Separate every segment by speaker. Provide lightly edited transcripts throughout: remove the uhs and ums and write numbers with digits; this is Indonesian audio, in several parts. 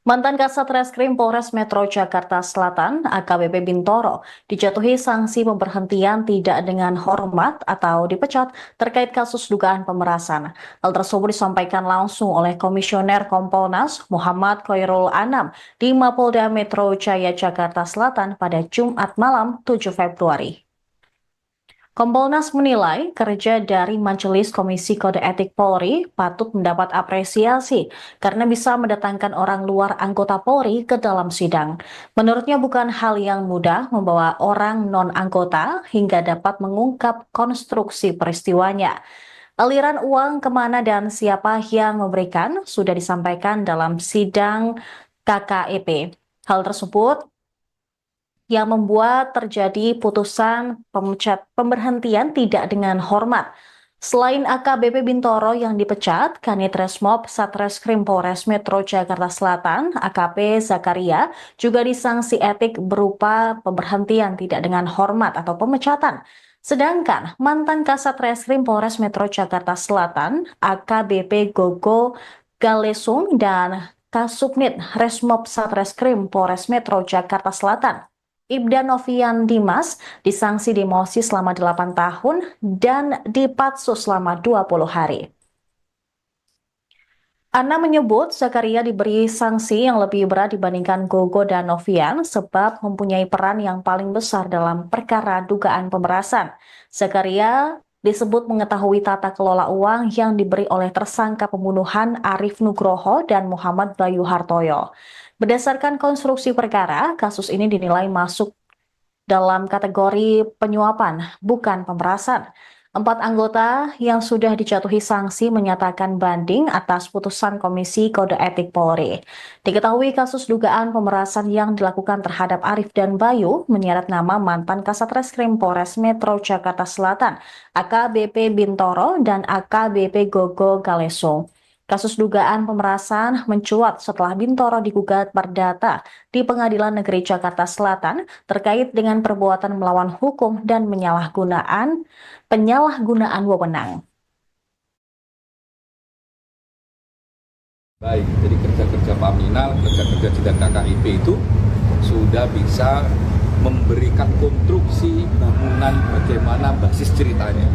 Speaker 1: Mantan Kasat Reskrim Polres Metro Jakarta Selatan, AKBP Bintoro, dijatuhi sanksi pemberhentian tidak dengan hormat atau dipecat terkait kasus dugaan pemerasan. Hal tersebut disampaikan langsung oleh Komisioner Kompolnas Muhammad Khairul Anam di Mapolda Metro Jaya Jakarta Selatan pada Jumat malam 7 Februari. Kompolnas menilai kerja dari Majelis Komisi Kode Etik Polri patut mendapat apresiasi karena bisa mendatangkan orang luar anggota Polri ke dalam sidang. Menurutnya bukan hal yang mudah membawa orang non-anggota hingga dapat mengungkap konstruksi peristiwanya. Aliran uang kemana dan siapa yang memberikan sudah disampaikan dalam sidang KKEP. Hal tersebut yang membuat terjadi putusan pemberhentian tidak dengan hormat. Selain AKBP Bintoro yang dipecat, Kanit Resmob Satreskrim Polres Metro Jakarta Selatan, AKP Zakaria, juga disanksi etik berupa pemberhentian tidak dengan hormat atau pemecatan. Sedangkan mantan Kasat Reskrim Polres Metro Jakarta Selatan, AKBP Gogo Galesung dan Kasubnit Resmob Satreskrim Polres Metro Jakarta Selatan, Ibda Novian Dimas disanksi demosi selama 8 tahun dan dipatsus selama 20 hari. Ana menyebut Zakaria diberi sanksi yang lebih berat dibandingkan Gogo dan Novian sebab mempunyai peran yang paling besar dalam perkara dugaan pemerasan. Zakaria disebut mengetahui tata kelola uang yang diberi oleh tersangka pembunuhan Arif Nugroho dan Muhammad Bayu Hartoyo. Berdasarkan konstruksi perkara, kasus ini dinilai masuk dalam kategori penyuapan, bukan pemerasan. 4 anggota yang sudah dijatuhi sanksi menyatakan banding atas putusan Komisi Kode Etik Polri. Diketahui kasus dugaan pemerasan yang dilakukan terhadap Arif dan Bayu menyeret nama mantan Kasat Reskrim Polres Metro Jakarta Selatan, AKBP Bintoro dan AKBP Gogo Galesung. Kasus dugaan pemerasan mencuat setelah Bintoro digugat perdata di Pengadilan Negeri Jakarta Selatan terkait dengan perbuatan melawan hukum dan penyalahgunaan wewenang.
Speaker 2: Baik, jadi kerja-kerja Paminal, kerja-kerja sidang KKIP itu sudah bisa memberikan konstruksi bangunan bagaimana basis ceritanya.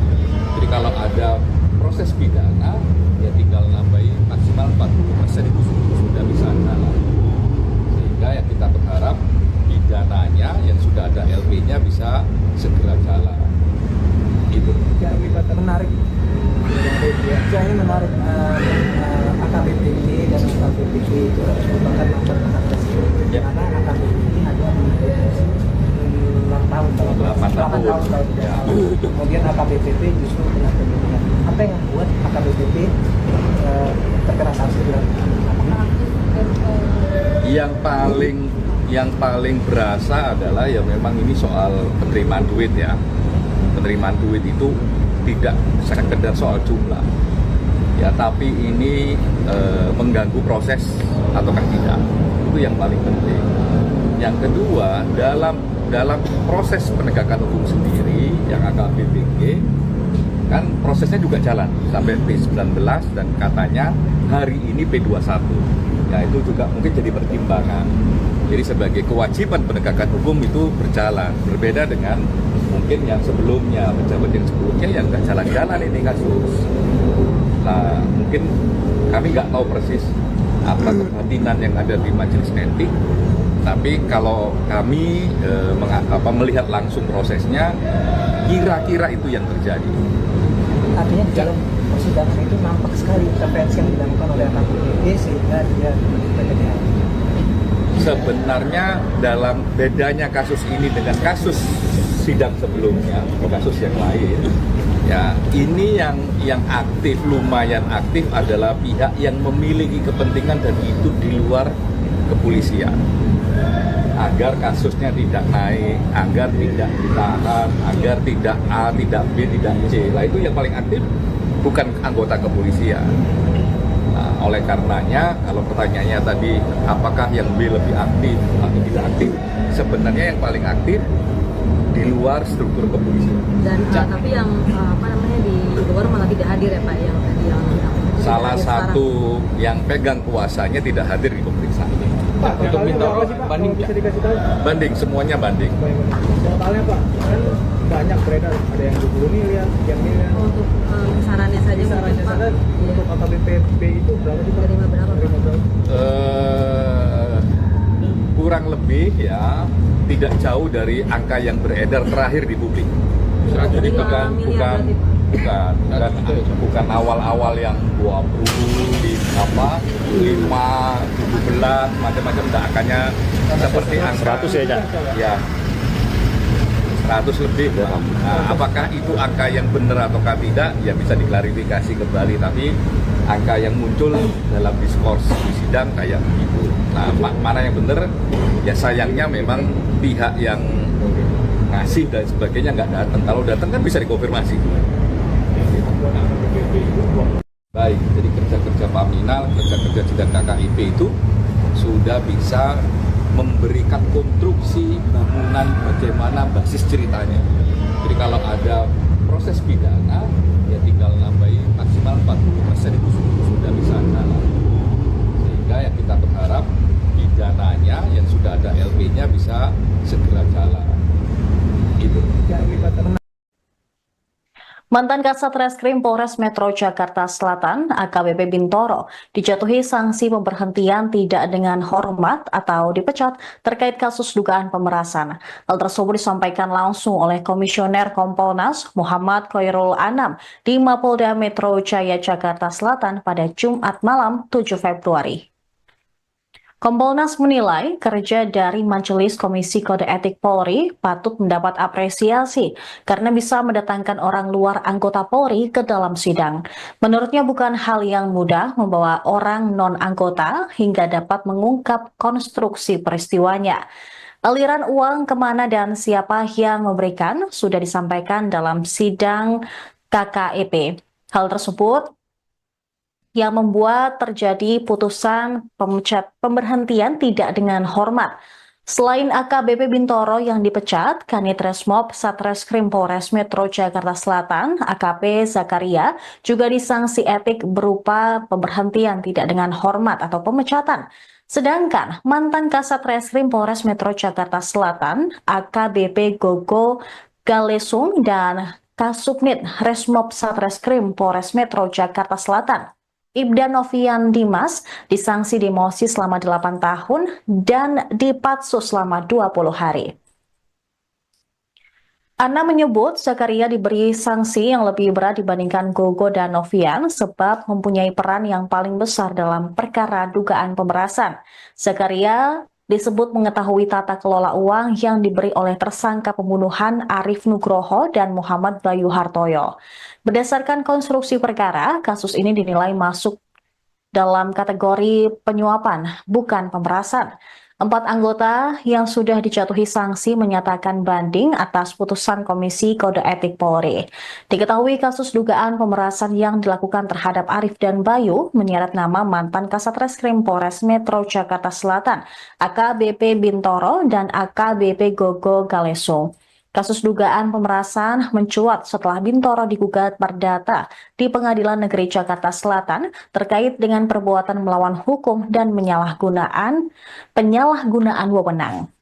Speaker 2: Jadi kalau ada proses pidana, ya tinggal nambahin maksimal 40% itu sudah bisa jalan. Sehingga ya kita berharap pidananya yang sudah ada LP-nya bisa segera jalan. Itu.
Speaker 3: Ya, menarik. Ya, ini menarik. AKBP ini dan AKBP itu merupakan mantan Kasat Reskrim.
Speaker 2: Ya.
Speaker 3: Karena AKBP ini ada di posisi 8 tahun.
Speaker 2: 8 tahun.
Speaker 3: Ya. Kemudian AKBP justru kena pembunuhan. Apa yang membuat AKBP terkena sanksi berat?
Speaker 2: Yang paling berasa adalah ya memang ini soal penerimaan duit ya. Penerimaan duit itu tidak sekedar soal jumlah. Ya, tapi ini mengganggu proses ataukah tidak. Itu yang paling penting. Yang kedua, dalam proses penegakan hukum sendiri yang AKBPG kan prosesnya juga jalan sampai P19 dan katanya hari ini P21. Ya, itu juga mungkin jadi pertimbangan. Jadi sebagai kewajiban penegakan hukum itu berjalan, berbeda dengan mungkin yang sebelumnya, pejabat yang sebelumnya yang nggak jalan-jalan ini kasus. Nah, mungkin kami nggak tahu persis apa kebatinan yang ada di majelis etik, tapi kalau kami melihat langsung prosesnya, kira-kira itu yang terjadi.
Speaker 3: Artinya di dalam persidangan itu nampak sekali intervensi yang dilakukan oleh AKBP sehingga dia PTDR.
Speaker 2: Sebenarnya dalam bedanya kasus ini dengan kasus sidang sebelumnya, kasus yang lain, ya ini yang aktif, lumayan aktif adalah pihak yang memiliki kepentingan dan hidup di luar kepolisian, agar kasusnya tidak naik, agar tidak ditahan, agar tidak A, tidak B, tidak C. Nah, itu yang paling aktif bukan anggota kepolisian. Nah, oleh karenanya, kalau pertanyaannya tadi apakah yang B lebih aktif atau tidak aktif, sebenarnya yang paling aktif di luar struktur kepolisian.
Speaker 4: Dan tapi yang di luar malah tidak hadir ya Pak, yang tadi yang
Speaker 2: salah satu yang pegang kuasanya tidak hadir di pemeriksaan ini.
Speaker 3: Pak,
Speaker 2: Untuk
Speaker 3: totalnya
Speaker 2: Bintoro,
Speaker 3: berapa sih, Pak?
Speaker 2: banding
Speaker 3: Kalau bisa
Speaker 2: nggak?
Speaker 3: dikasih tahu.
Speaker 2: Banding, semuanya banding.
Speaker 3: Totalnya Pak, kan banyak beredar, ada yang 20 miliar, sekian miliar.
Speaker 4: Untuk sarannya saja
Speaker 3: Sarannya
Speaker 4: mungkin, Pak.
Speaker 3: sana
Speaker 4: Iya.
Speaker 3: untuk AKBP itu berapa sih Pak?
Speaker 4: Terima berapa, Pak?
Speaker 3: Terima berapa?
Speaker 2: Kurang lebih ya tidak jauh dari angka yang beredar terakhir di publik. Jadi
Speaker 4: 5
Speaker 2: bukan
Speaker 4: miliar
Speaker 2: bukan
Speaker 4: berarti, Pak.
Speaker 2: bukan awal-awal yang 20 di apa 5 17 macam-macam, enggak, angkanya seperti angka
Speaker 5: 100 ya, Cak?
Speaker 2: Ya, 100 lebih. Nah, apakah itu angka yang benar ataukah tidak ya bisa diklarifikasi kembali, tapi angka yang muncul dalam diskurs di sidang kayak begitu. Nah, mana yang benar ya, sayangnya memang pihak yang ngasih dan sebagainya nggak datang. Kalau datang kan bisa dikonfirmasi. Baik, jadi kerja-kerja Paminal, kerja-kerja sidang KKIP itu sudah bisa memberikan konstruksi bangunan bagaimana basis ceritanya. Jadi kalau ada proses pidana ya tinggal nambahin maksimal 40% itu sudah bisa jalan. Sehingga ya kita berharap pidananya yang sudah ada LP-nya bisa segera jalan. Gitu.
Speaker 1: Mantan Kasat Reskrim Polres Metro Jakarta Selatan, AKBP Bintoro, dijatuhi sanksi pemberhentian tidak dengan hormat atau dipecat terkait kasus dugaan pemerasan. Hal tersebut disampaikan langsung oleh Komisioner Kompolnas Muhammad Khairul Anam di Mapolda Metro Jaya Jakarta Selatan pada Jumat malam 7 Februari. Kompolnas menilai kerja dari Majelis Komisi Kode Etik Polri patut mendapat apresiasi karena bisa mendatangkan orang luar anggota Polri ke dalam sidang. Menurutnya bukan hal yang mudah membawa orang non-anggota hingga dapat mengungkap konstruksi peristiwanya. Aliran uang kemana dan siapa yang memberikan sudah disampaikan dalam sidang KKEP. Hal tersebut yang membuat terjadi putusan pemberhentian tidak dengan hormat. Selain AKBP Bintoro yang dipecat, Kanit Resmob Satreskrim Polres Metro Jakarta Selatan, AKP Zakaria, juga disanksi etik berupa pemberhentian tidak dengan hormat atau pemecatan. Sedangkan mantan Kasat Reskrim Polres Metro Jakarta Selatan, AKBP Gogo Galesung dan Kasubnit Resmob Satreskrim Polres Metro Jakarta Selatan, Ibda Novian Dimas, disanksi demosi selama 8 tahun dan dipatsus selama 20 hari. Ana menyebut Zakaria diberi sanksi yang lebih berat dibandingkan Gogo dan Novian sebab mempunyai peran yang paling besar dalam perkara dugaan pemerasan. Zakaria disebut mengetahui tata kelola uang yang diberi oleh tersangka pembunuhan Arif Nugroho dan Muhammad Bayu Hartoyo. Berdasarkan konstruksi perkara, kasus ini dinilai masuk dalam kategori penyuapan, bukan pemerasan. 4 anggota yang sudah dijatuhi sanksi menyatakan banding atas putusan Komisi Kode Etik Polri. Diketahui kasus dugaan pemerasan yang dilakukan terhadap Arif dan Bayu menyeret nama mantan Kasat Reskrim Polres Metro Jakarta Selatan, AKBP Bintoro dan AKBP Gogo Galesung. Kasus dugaan pemerasan mencuat setelah Bintoro digugat perdata di Pengadilan Negeri Jakarta Selatan terkait dengan perbuatan melawan hukum dan penyalahgunaan wewenang.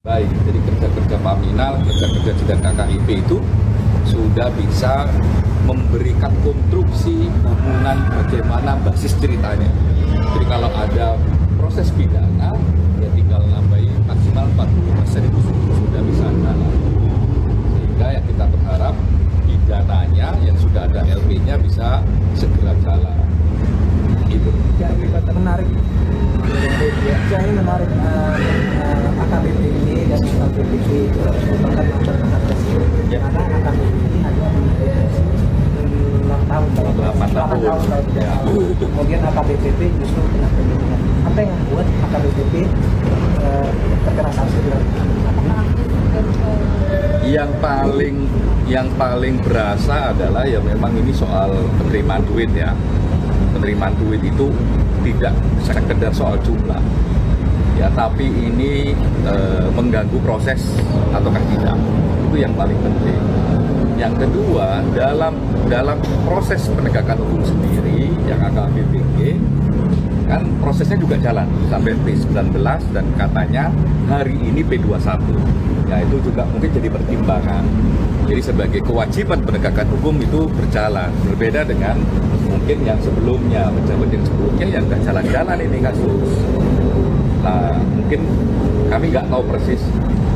Speaker 2: Baik, jadi kerja-kerja Paminal, kerja-kerja sidang KKIP itu sudah bisa memberikan konstruksi bangunan bagaimana basis ceritanya. Jadi kalau ada proses pidana ya tinggal nambahin maksimal 40% itu sudah bisa jalan. Sehingga ya kita berharap pidananya yang sudah ada LP-nya bisa segera jalan. Gitu.
Speaker 3: Jadi menarik. Jadi menarik AKBP ini dan AKBP itu merupakan mantan Kasat Reskrim.
Speaker 2: Ya.
Speaker 3: Karena AKBP ini hanya di 6 tahun.
Speaker 2: 8 tahun. Ya.
Speaker 3: Kemudian AKBP justru kena penyidikan. Apa yang membuat AKBP terkena sanksi berat?
Speaker 2: Yang paling berasa adalah ya memang ini soal penerimaan duit ya. Penerimaan duit itu tidak sekedar soal jumlah ya, tapi ini mengganggu proses ataukah tidak, itu yang paling penting. Yang kedua, dalam proses penegakan hukum sendiri yang AKBP kan prosesnya juga jalan sampai P19 dan katanya hari ini P21. Ya itu juga mungkin jadi pertimbangan. Jadi sebagai kewajiban penegakan hukum itu berjalan, berbeda dengan mungkin yang sebelumnya, pejabat yang sebelumnya yang nggak jalan-jalan ini kasus. Nah mungkin kami nggak tahu persis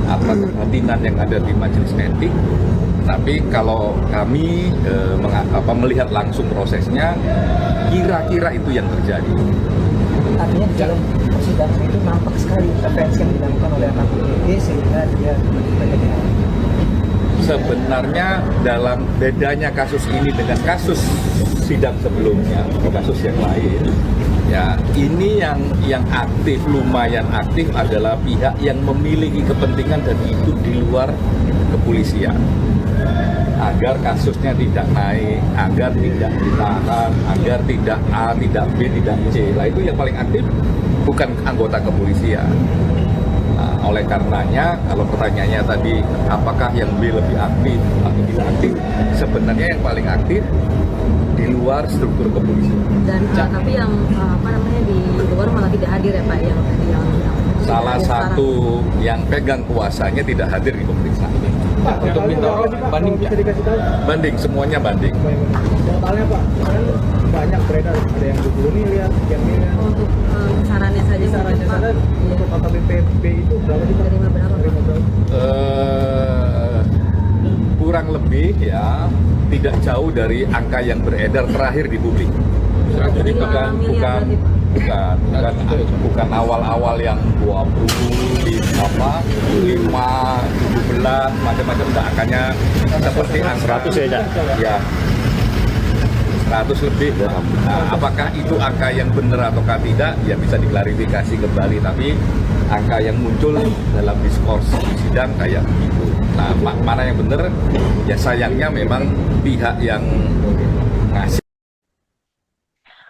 Speaker 2: apa kebatinan yang ada di majelis etik, tapi kalau kami melihat langsung prosesnya, kira-kira itu yang terjadi.
Speaker 3: Artinya di dalam persidangan itu nampak sekali intervensi yang dilakukan oleh AKBP sehingga dia menjadi.
Speaker 2: Sebenarnya dalam bedanya kasus ini dengan kasus sidang sebelumnya, kasus yang lain, ya ini yang aktif, lumayan aktif adalah pihak yang memiliki kepentingan dan itu di luar kepolisian, agar kasusnya tidak naik, agar tidak ditahan, agar tidak A, tidak B, tidak C. Lah itu yang paling aktif bukan anggota kepolisian. Nah, oleh karenanya, kalau pertanyaannya tadi apakah yang B lebih aktif atau tidak aktif, sebenarnya yang paling aktif di luar struktur kepolisian.
Speaker 4: Dan tapi yang di luar malah tidak hadir ya Pak, yang
Speaker 2: Salah satu yang pegang kuasanya tidak hadir di pemeriksaan.
Speaker 5: Pak, untuk Bintoro banding bisa dikasih tahu?
Speaker 2: Banding, semuanya banding.
Speaker 5: Totalnya Pak, kan banyak beredar, ada yang 20 miliar, yang miliar.
Speaker 4: untuk sarannya saja
Speaker 5: Sarannya
Speaker 4: Pak.
Speaker 5: sana
Speaker 4: Iya.
Speaker 5: untuk AKBP itu berapa sih Pak?
Speaker 4: Terima berapa Pak?
Speaker 5: Terima berapa?
Speaker 2: Kurang lebih ya tidak jauh dari angka yang beredar terakhir di publik. Jadi
Speaker 4: 5 miliar berarti, Pak.
Speaker 2: bukan awal-awal yang 20, 5, 17, macam-macam, angkanya seperti angka
Speaker 6: 100 ya, Cak?
Speaker 2: Ya, 100 lebih. Nah, apakah itu angka yang benar ataukah tidak? Ya bisa diklarifikasi kembali. Tapi angka yang muncul dalam diskurs di sidang kayak begitu. Nah, mana yang benar? Ya sayangnya memang pihak yang ngasih.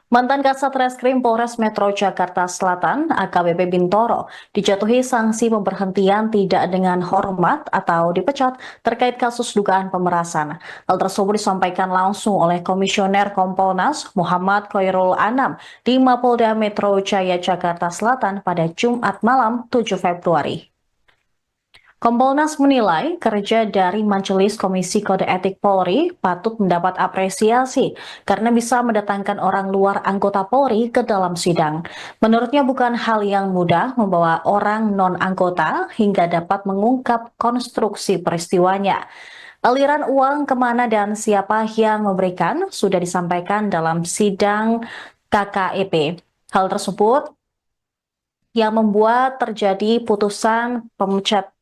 Speaker 1: Mantan Kasat Reskrim Polres Metro Jakarta Selatan, AKBP Bintoro, dijatuhi sanksi pemberhentian tidak dengan hormat atau dipecat terkait kasus dugaan pemerasan. Hal tersebut disampaikan langsung oleh Komisioner Kompolnas Muhammad Khairul Anam di Mapolda Metro Jaya Jakarta Selatan pada Jumat malam 7 Februari. Kompolnas menilai kerja dari Majelis Komisi Kode Etik Polri patut mendapat apresiasi karena bisa mendatangkan orang luar anggota Polri ke dalam sidang. Menurutnya bukan hal yang mudah membawa orang non-anggota hingga dapat mengungkap konstruksi peristiwanya. Aliran uang kemana dan siapa yang memberikan sudah disampaikan dalam sidang KKEP. Hal tersebut yang membuat terjadi putusan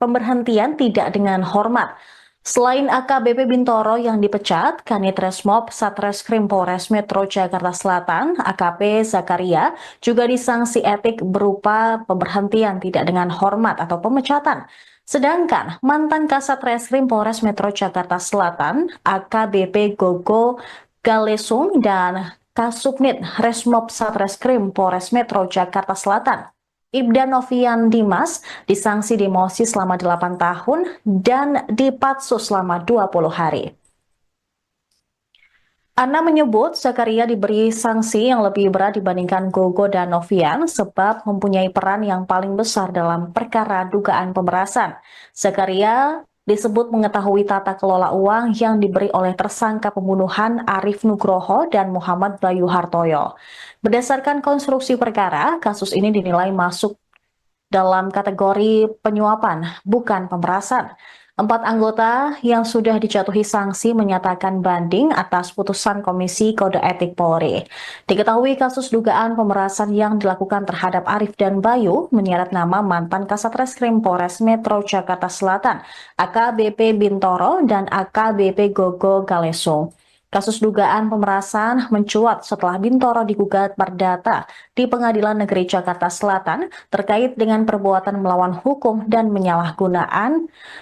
Speaker 1: pemberhentian tidak dengan hormat. Selain AKBP Bintoro yang dipecat, Kanit Resmob Satreskrim Polres Metro Jakarta Selatan, AKP Zakaria, juga disanksi etik berupa pemberhentian tidak dengan hormat atau pemecatan. Sedangkan mantan Kasat Reskrim Polres Metro Jakarta Selatan, AKBP Gogo Galesung dan Kasubnit Resmob Satreskrim Polres Metro Jakarta Selatan, Ibda Novian Dimas, disanksi demosi selama 8 tahun dan dipatsus selama 20 hari. Ana menyebut Zakaria diberi sanksi yang lebih berat dibandingkan Gogo dan Novian sebab mempunyai peran yang paling besar dalam perkara dugaan pemerasan. Zakaria disebut mengetahui tata kelola uang yang diberi oleh tersangka pembunuhan Arif Nugroho dan Muhammad Bayu Hartoyo. Berdasarkan konstruksi perkara, kasus ini dinilai masuk dalam kategori penyuapan, bukan pemerasan. 4 anggota yang sudah dijatuhi sanksi menyatakan banding atas putusan Komisi Kode Etik Polri. Diketahui kasus dugaan pemerasan yang dilakukan terhadap Arif dan Bayu menyeret nama mantan Kasat Reskrim Polres Metro Jakarta Selatan, AKBP Bintoro dan AKBP Gogo Galesung. Kasus dugaan pemerasan mencuat setelah Bintoro digugat perdata di Pengadilan Negeri Jakarta Selatan terkait dengan perbuatan melawan hukum dan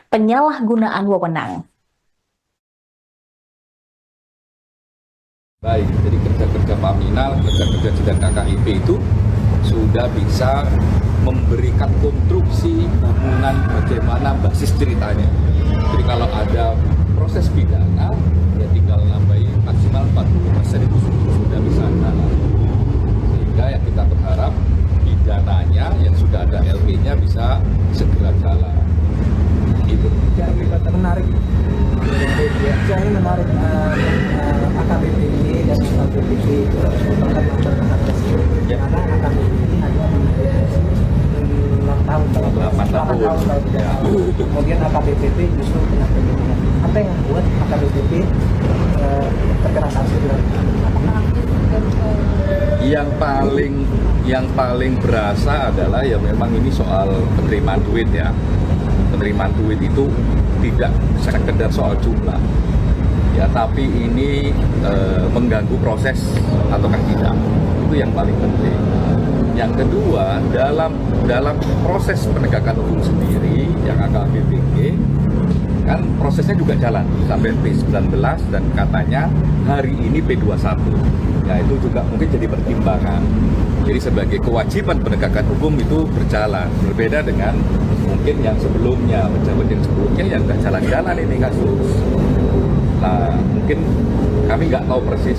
Speaker 1: penyalahgunaan wewenang.
Speaker 2: Baik, jadi kerja-kerja Paminal, kerja-kerja sidang KKIP itu sudah bisa memberikan konstruksi bangunan bagaimana basis ceritanya. Jadi kalau ada proses pidana, ya tinggal nambahin maksimal 40% itu sudah bisa jalan. sehingga yang kita berharap pidananya yang sudah ada LP-nya bisa segera jalan. Gitu.
Speaker 3: Jadi menarik, saya menarik AKBP ini dan AKBP itu merupakan mantan Kasatgas
Speaker 2: Ya.
Speaker 3: karena AKBP ini hanya di 6 tahun kalau
Speaker 2: 8 tahun.
Speaker 3: kalau tidak
Speaker 2: Ya.
Speaker 3: salah. Kemudian AKBP justru kena penyidikan. Apa yang membuat AKBP terkena sanksi berat?
Speaker 2: Yang paling berasa adalah ya memang ini soal penerimaan duit ya. Penerimaan duit itu tidak sekedar soal jumlah. Ya, tapi ini mengganggu proses ataukah tidak. Itu yang paling penting. Yang kedua, dalam proses penegakan hukum sendiri yang AKBPG kan prosesnya juga jalan sampai P19 dan katanya hari ini P21. Ya, itu juga mungkin jadi pertimbangan. Jadi sebagai kewajiban penegakan hukum itu berjalan, berbeda dengan mungkin yang sebelumnya, pejabat yang sebelumnya yang nggak jalan-jalan ini kasus. Nah, mungkin kami nggak tahu persis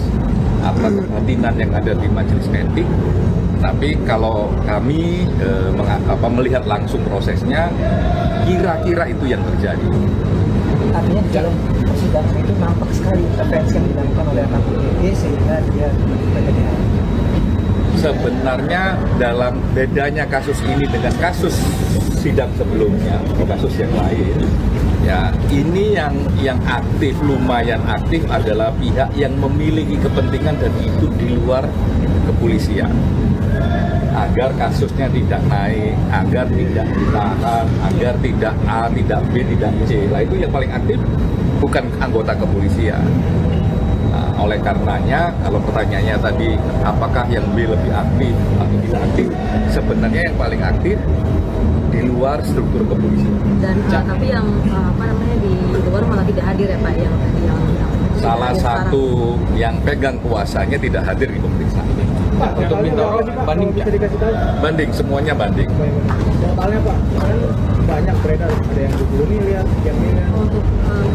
Speaker 2: apa kebatinan yang ada di majelis etik, tapi kalau kami melihat langsung prosesnya, kira-kira itu yang terjadi.
Speaker 3: Artinya di dalam persidangan itu nampak sekali intervensi yang dilakukan oleh AKBP sehingga dia menjadi
Speaker 2: Sebenarnya dalam bedanya kasus ini dengan kasus sidang sebelumnya, kasus yang lain, ya ini yang aktif, lumayan aktif adalah pihak yang memiliki kepentingan dan hidup di luar kepolisian, agar kasusnya tidak naik, agar tidak ditahan, agar tidak A, tidak B, tidak C. Lah itu yang paling aktif bukan anggota kepolisian. Nah, oleh karenanya, kalau pertanyaannya tadi apakah yang B lebih aktif atau tidak aktif, sebenarnya yang paling aktif di luar struktur kepolisian.
Speaker 4: Dan tapi yang di luar malah tidak hadir ya Pak, yang
Speaker 2: Salah satu yang pegang kuasanya tidak hadir di pemeriksaan.
Speaker 5: Pak,
Speaker 2: Untuk Bintoro banding
Speaker 5: bisa dikasih tahu?
Speaker 2: banding, semuanya banding.
Speaker 5: Totalnya Pak, kemarin banyak beredar, ada yang 20 miliar, sekian miliar.
Speaker 4: untuk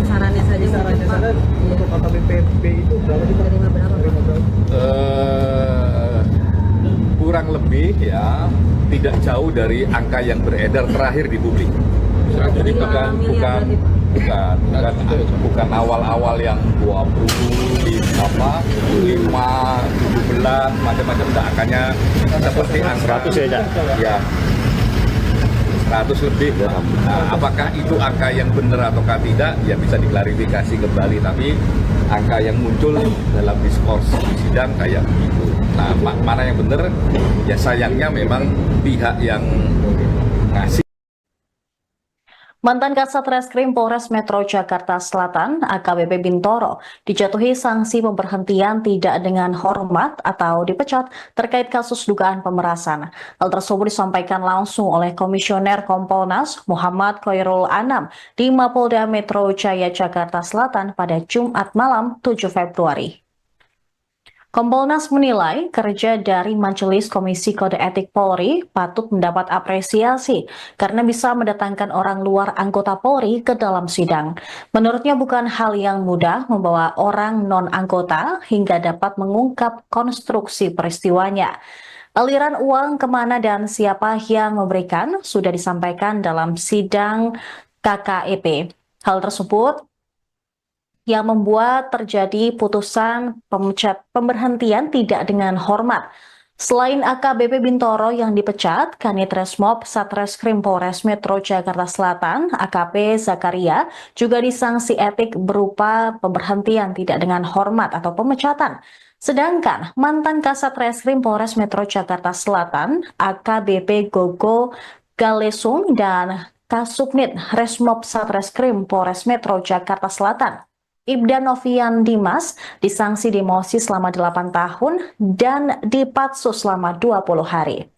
Speaker 4: sarannya saja
Speaker 5: Sarannya
Speaker 4: Pak.
Speaker 5: sana
Speaker 4: Iya.
Speaker 5: untuk AKBP itu berapa sih Pak?
Speaker 4: Terima berapa, Pak?
Speaker 5: Terima berapa?
Speaker 2: Kurang lebih ya tidak jauh dari angka yang beredar terakhir di publik. Jadi bukan awal-awal yang 20 di 5 17 macam-macam, enggak, angkanya seperti angka 100 ya 100 lebih. Nah, apakah itu angka yang benar ataukah tidak ya bisa diklarifikasi kembali, tapi angka yang muncul dalam diskurs di sidang kayak begitu. Nah, mana yang benar ya sayangnya memang pihak yang ngasih.
Speaker 1: Mantan Kasat Reskrim Polres Metro Jakarta Selatan, AKBP Bintoro, dijatuhi sanksi pemberhentian tidak dengan hormat atau dipecat terkait kasus dugaan pemerasan. Hal tersebut disampaikan langsung oleh Komisioner Kompolnas Muhammad Khairul Anam di Mapolda Metro Jaya Jakarta Selatan pada Jumat malam 7 Februari. Kompolnas menilai kerja dari Majelis Komisi Kode Etik Polri patut mendapat apresiasi karena bisa mendatangkan orang luar anggota Polri ke dalam sidang. Menurutnya bukan hal yang mudah membawa orang non-anggota hingga dapat mengungkap konstruksi peristiwanya. Aliran uang kemana dan siapa yang memberikan sudah disampaikan dalam sidang KKEP. Hal tersebut yang membuat terjadi putusan pemberhentian tidak dengan hormat. Selain AKBP Bintoro yang dipecat, Kanit Resmob Satreskrim Polres Metro Jakarta Selatan, AKP Zakaria, juga disanksi etik berupa pemberhentian tidak dengan hormat atau pemecatan. Sedangkan mantan Kasat Reskrim Polres Metro Jakarta Selatan, AKBP Gogo Galesung dan Kasubnit Resmob Satreskrim Polres Metro Jakarta Selatan, Ibda Novian Dimas, disanksi demosi selama 8 tahun dan dipatsus selama 20 hari.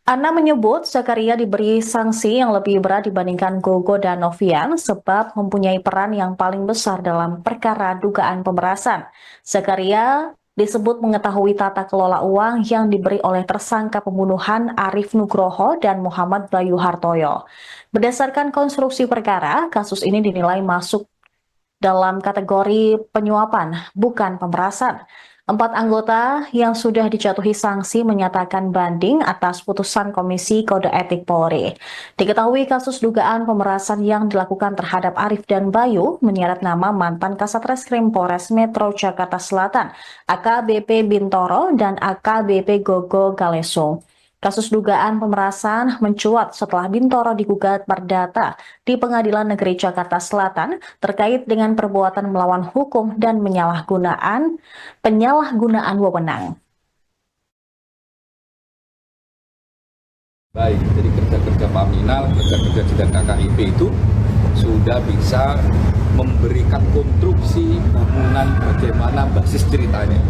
Speaker 1: Ana menyebut Zakaria diberi sanksi yang lebih berat dibandingkan Gogo dan Novian sebab mempunyai peran yang paling besar dalam perkara dugaan pemerasan. Zakaria disebut mengetahui tata kelola uang yang diberi oleh tersangka pembunuhan Arif Nugroho dan Muhammad Bayu Hartoyo. Berdasarkan konstruksi perkara, kasus ini dinilai masuk dalam kategori penyuapan, bukan pemerasan. 4 anggota yang sudah dijatuhi sanksi menyatakan banding atas putusan Komisi Kode Etik Polri. Diketahui kasus dugaan pemerasan yang dilakukan terhadap Arif dan Bayu menyeret nama mantan Kasat Reskrim Polres Metro Jakarta Selatan, AKBP Bintoro dan AKBP Gogo Galeso. Kasus dugaan pemerasan mencuat setelah Bintoro digugat perdata di Pengadilan Negeri Jakarta Selatan terkait dengan perbuatan melawan hukum dan penyalahgunaan wewenang.
Speaker 2: Baik, jadi kerja-kerja Paminal, kerja-kerja sidang KKIP itu sudah bisa memberikan konstruksi bangunan bagaimana basis ceritanya.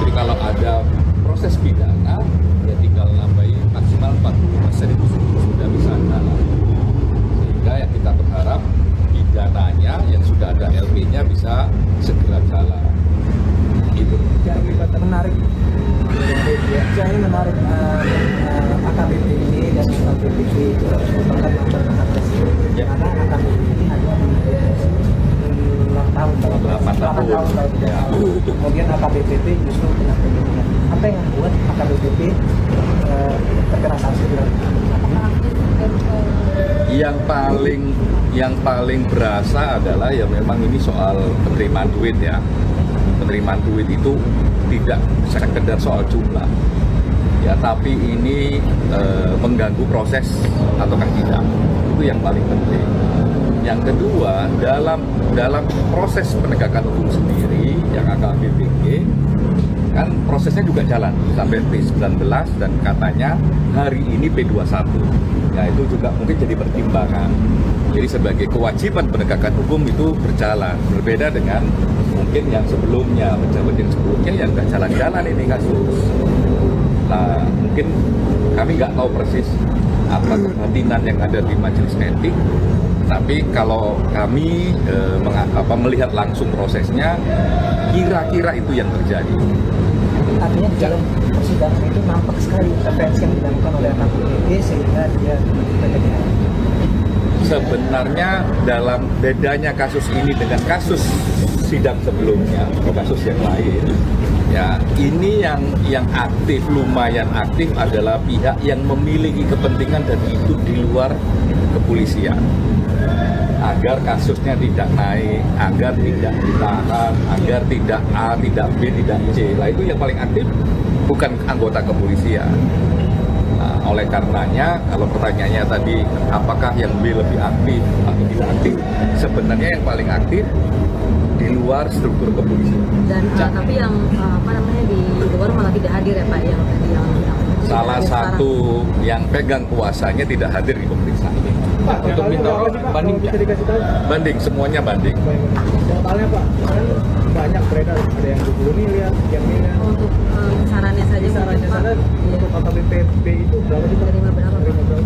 Speaker 2: Jadi kalau ada proses pidana, ya tinggal nambahin maksimal 40% itu sudah bisa jalan. Sehingga ya kita berharap pidananya yang sudah ada LP-nya bisa segera jalan. Gitu.
Speaker 3: Jadi menarik, jadi menarik AKBP ini dan AKBP itu merupakan mantan Kasat Reskrim.
Speaker 2: Ya.
Speaker 3: Karena AKBP ini hanya di 6 tahun,
Speaker 2: 8 tahun.
Speaker 3: Ya. Kemudian AKBP justru kena penyidikan. Apa yang membuat AKBP terkena sanksi berat?
Speaker 2: Yang paling berasa adalah ya memang ini soal penerimaan duit ya. Penerimaan duit itu tidak sekedar soal jumlah, ya tapi ini mengganggu proses ataukah tidak, itu yang paling penting. Yang kedua, dalam proses penegakan hukum sendiri yang AKBPG kan prosesnya juga jalan sampai P19 dan katanya hari ini P21. Ya itu juga mungkin jadi pertimbangan. Jadi sebagai kewajiban penegakan hukum itu berjalan, berbeda dengan mungkin yang sebelumnya, pejabat yang sebelumnya yang nggak jalan-jalan ini kasus. Nah mungkin kami nggak tahu persis apa kebatinan yang ada di majelis etik, tapi kalau kami melihat langsung prosesnya, kira-kira itu yang terjadi.
Speaker 3: Artinya di dalam persidangan itu nampak sekali intervensi yang dilakukan oleh AKBP sehingga dia terjadi.
Speaker 2: Sebenarnya dalam bedanya kasus ini dengan kasus sidang sebelumnya atau kasus yang lain, ya ini yang aktif, lumayan aktif adalah pihak yang memiliki kepentingan dan itu di luar kepolisian agar kasusnya tidak naik, agar tidak ditahan, agar tidak A, tidak B, tidak C. Lah itu yang paling aktif bukan anggota kepolisian. Nah, oleh karenanya, kalau pertanyaannya tadi apakah yang B lebih aktif atau tidak aktif, sebenarnya yang paling aktif di luar struktur kepolisian.
Speaker 4: Dan tapi yang di luar malah tidak hadir ya Pak, yang
Speaker 5: Iya,
Speaker 2: Salah satu yang pegang kuasanya tidak hadir di pemeriksaan ini.
Speaker 5: Pak,
Speaker 2: Untuk Bintoro banding,
Speaker 5: bisa dikasih tahu?
Speaker 2: banding, semuanya banding.
Speaker 5: Totalnya Pak, kan banyak beredar, ada yang 20 miliar, sekian miliar.
Speaker 4: untuk sarannya saja
Speaker 5: Sarannya
Speaker 4: Pak.
Speaker 5: sana
Speaker 4: Iya.
Speaker 5: untuk AKBP itu berapa sih Pak?
Speaker 4: Terima berapa, Pak?
Speaker 5: Terima berapa?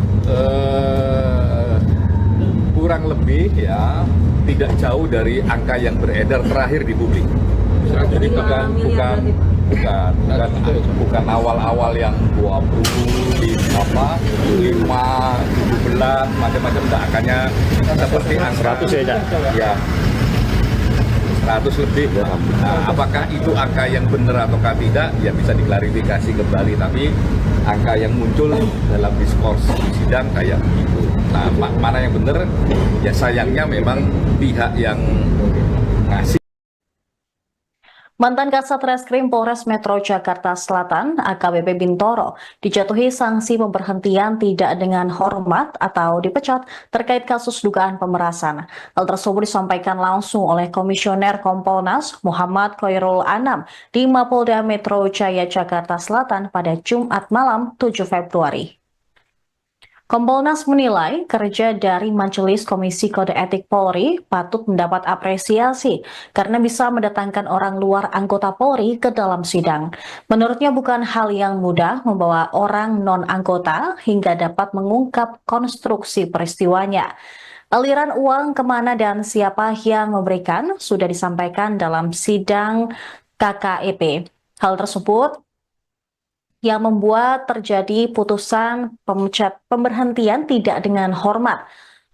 Speaker 2: Kurang lebih ya tidak jauh dari angka yang beredar terakhir di publik. Jadi bukan awal-awal yang 20 di 5 17 macam-macam, enggak, angkanya seperti angka 100 ya 100 lebih. Nah, apakah itu angka yang benar ataukah tidak ya bisa diklarifikasi kembali, tapi angka yang muncul dalam diskurs di sidang kayak begitu. Nah, mana yang benar ya sayangnya memang pihak yang ngasih.
Speaker 1: Mantan Kasat Reskrim Polres Metro Jakarta Selatan, AKBP Bintoro, dijatuhi sanksi pemberhentian tidak dengan hormat atau dipecat terkait kasus dugaan pemerasan. Hal tersebut disampaikan langsung oleh Komisioner Kompolnas Muhammad Khairul Anam di Mapolda Metro Jaya Jakarta Selatan pada Jumat malam 7 Februari. Kompolnas menilai kerja dari Majelis Komisi Kode Etik Polri patut mendapat apresiasi karena bisa mendatangkan orang luar anggota Polri ke dalam sidang. Menurutnya bukan hal yang mudah membawa orang non-anggota hingga dapat mengungkap konstruksi peristiwanya. Aliran uang kemana dan siapa yang memberikan sudah disampaikan dalam sidang KKEP. Hal tersebut yang membuat terjadi putusan pemberhentian tidak dengan hormat.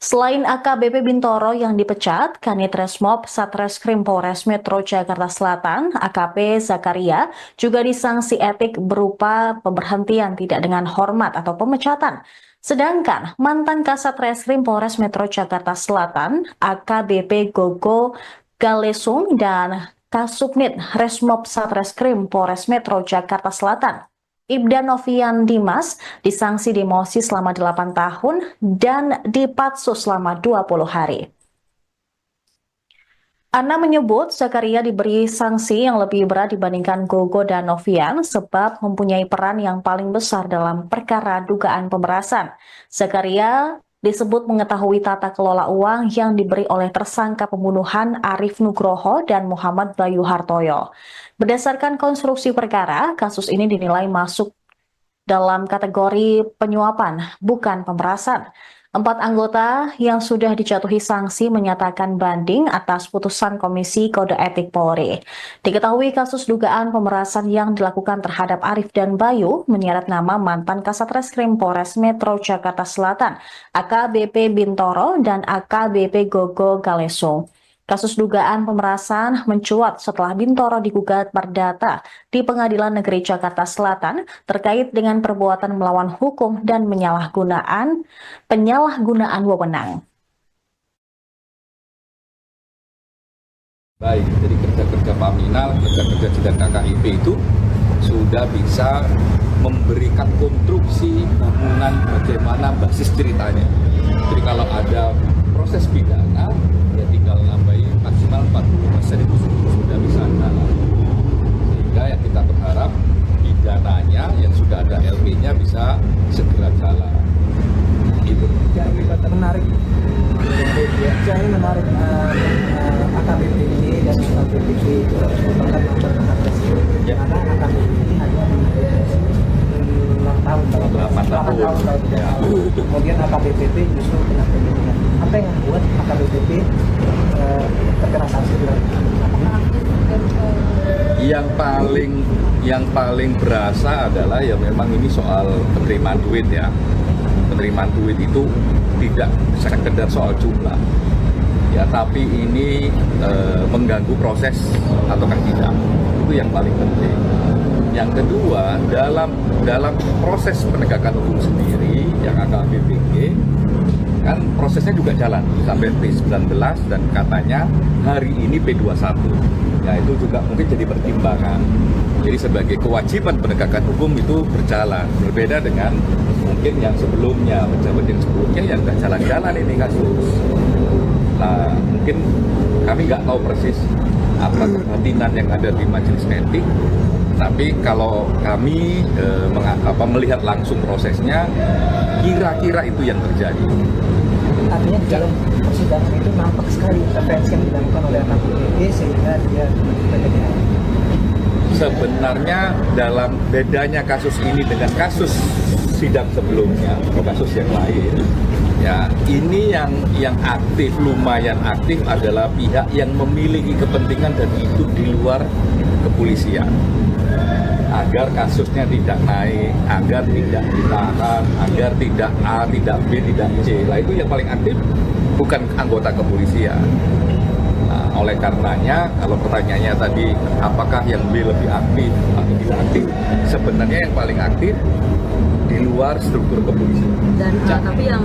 Speaker 1: Selain AKBP Bintoro yang dipecat, Kanit Resmob Satreskrim Polres Metro Jakarta Selatan, AKP Zakaria, juga disanksi etik berupa pemberhentian tidak dengan hormat atau pemecatan. Sedangkan mantan Kasat Reskrim Polres Metro Jakarta Selatan, AKBP Gogo Galesung dan Kasubnit Resmob Satreskrim Polres Metro Jakarta Selatan, Ibda Novian Dimas, disanksi demosi selama 8 tahun dan dipatsus selama 20 hari. Ana menyebut Zakaria diberi sanksi yang lebih berat dibandingkan Gogo dan Novian sebab mempunyai peran yang paling besar dalam perkara dugaan pemerasan. Zakaria disebut mengetahui tata kelola uang yang diberi oleh tersangka pembunuhan Arif Nugroho dan Muhammad Bayu Hartoyo. Berdasarkan konstruksi perkara, kasus ini dinilai masuk dalam kategori penyuapan, bukan pemerasan. 4 anggota yang sudah dijatuhi sanksi menyatakan banding atas putusan Komisi Kode Etik Polri. Diketahui kasus dugaan pemerasan yang dilakukan terhadap Arif dan Bayu menyeret nama mantan Kasat Reskrim Polres Metro Jakarta Selatan, AKBP Bintoro dan AKBP Gogo Galesung. Kasus dugaan pemerasan mencuat setelah Bintoro digugat perdata di Pengadilan Negeri Jakarta Selatan terkait dengan perbuatan melawan hukum dan penyalahgunaan wewenang.
Speaker 2: Baik, jadi kerja-kerja Paminal, kerja-kerja sidang KKIP itu sudah bisa memberikan konstruksi bangunan bagaimana basis ceritanya. Jadi kalau ada proses pidana, ya tinggal nambahin maksimal 40% itu sudah bisa jalan. Sehingga yang kita berharap pidananya yang sudah ada LP-nya bisa segera jalan. Gitu.
Speaker 3: Jadi menarik. Jadi menarik AKBP ini dan AKBP itu merupakan mantan Kasat Reskrim.
Speaker 2: Ya.
Speaker 3: Karena AKBP ini hanya 6 tahun kalau
Speaker 2: 8 tahun.
Speaker 3: Ya. Kemudian AKBP justru kena pembunuhan. Apa yang membuat AKBP terkena sanksi berat?
Speaker 2: Yang paling berasa adalah ya memang ini soal penerimaan duit ya. Penerimaan duit itu tidak sekedar soal jumlah. Ya, tapi ini mengganggu proses ataukah tidak. Itu yang paling penting. Yang kedua, dalam proses penegakan hukum sendiri yang AKBPG kan prosesnya juga jalan sampai P19 dan katanya hari ini P21. Ya, itu juga mungkin jadi pertimbangan. Jadi sebagai kewajiban penegakan hukum itu berjalan, berbeda dengan mungkin yang sebelumnya, pejabat yang sebelumnya yang nggak jalan-jalan ini kasus. Nah, mungkin kami nggak tahu persis apa kebatinan yang ada di majelis etik, tapi kalau kami melihat langsung prosesnya, kira-kira itu yang terjadi.
Speaker 3: Artinya di dalam persidangan itu nampak sekali intervensi yang dilakukan oleh AKBP sehingga dia terjadi.
Speaker 2: Sebenarnya dalam bedanya kasus ini dengan kasus sidang sebelumnya atau kasus yang lain, ya ini yang aktif, lumayan aktif adalah pihak yang memiliki kepentingan dan hidup di luar kepolisian agar kasusnya tidak naik, agar tidak ditahan, agar tidak A, tidak B, tidak C. Lah itu yang paling aktif bukan anggota kepolisian. Nah, oleh karenanya kalau pertanyaannya tadi apakah yang B lebih aktif atau tidak aktif, sebenarnya yang paling aktif di luar struktur kepolisian.
Speaker 4: Dan tapi yang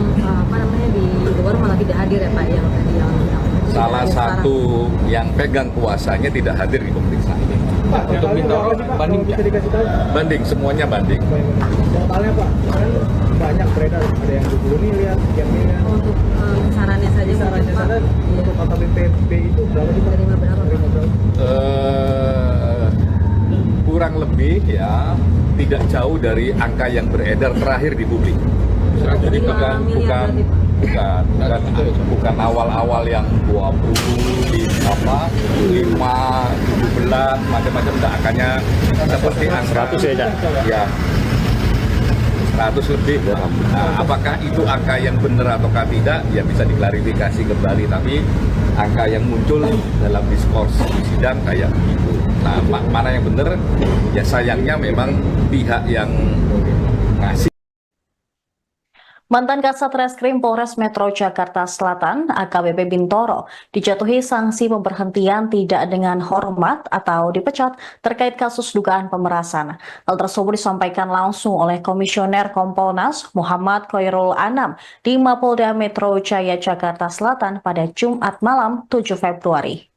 Speaker 4: di luar malah tidak hadir ya Pak, yang tadi yang
Speaker 2: salah satu yang pegang kuasanya tidak hadir di pemeriksaan ini.
Speaker 5: Pak, untuk Bintoro banding bisa dikasih tahu?
Speaker 2: Banding, semuanya banding.
Speaker 5: Totalnya Pak, kemarin banyak beredar, ada yang 20 miliar, sekian miliar.
Speaker 4: untuk sarannya saja
Speaker 5: Sarannya
Speaker 4: Pak.
Speaker 5: sana
Speaker 4: Iya.
Speaker 5: untuk AKBP itu berapa sih Pak?
Speaker 4: Terima berapa, Pak?
Speaker 5: Terima berapa?
Speaker 2: Kurang lebih ya tidak jauh dari angka yang beredar terakhir di publik. Jadi bukan awal-awal yang 20 di 5 17 macam-macam, enggak, angkanya seperti angka 100 ya 100 lebih. Nah, apakah itu angka yang benar ataukah tidak ya bisa diklarifikasi kembali, tapi angka yang muncul dalam diskurs di sidang kayak begitu. Nah, mana yang benar ya sayangnya memang pihak yang ngasih.
Speaker 1: Mantan Kasat Reskrim Polres Metro Jakarta Selatan, AKBP Bintoro, dijatuhi sanksi pemberhentian tidak dengan hormat atau dipecat terkait kasus dugaan pemerasan. Hal tersebut disampaikan langsung oleh Komisioner Kompolnas Muhammad Khairul Anam di Mapolda Metro Jaya Jakarta Selatan pada Jumat malam 7 Februari.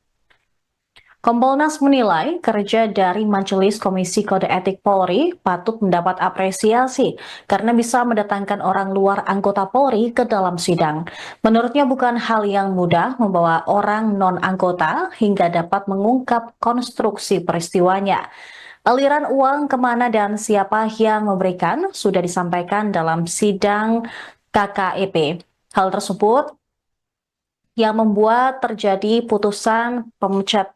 Speaker 1: Kompolnas menilai kerja dari Majelis Komisi Kode Etik Polri patut mendapat apresiasi karena bisa mendatangkan orang luar anggota Polri ke dalam sidang. Menurutnya bukan hal yang mudah membawa orang non-anggota hingga dapat mengungkap konstruksi peristiwanya. Aliran uang kemana dan siapa yang memberikan sudah disampaikan dalam sidang KKEP. Hal tersebut yang membuat terjadi putusan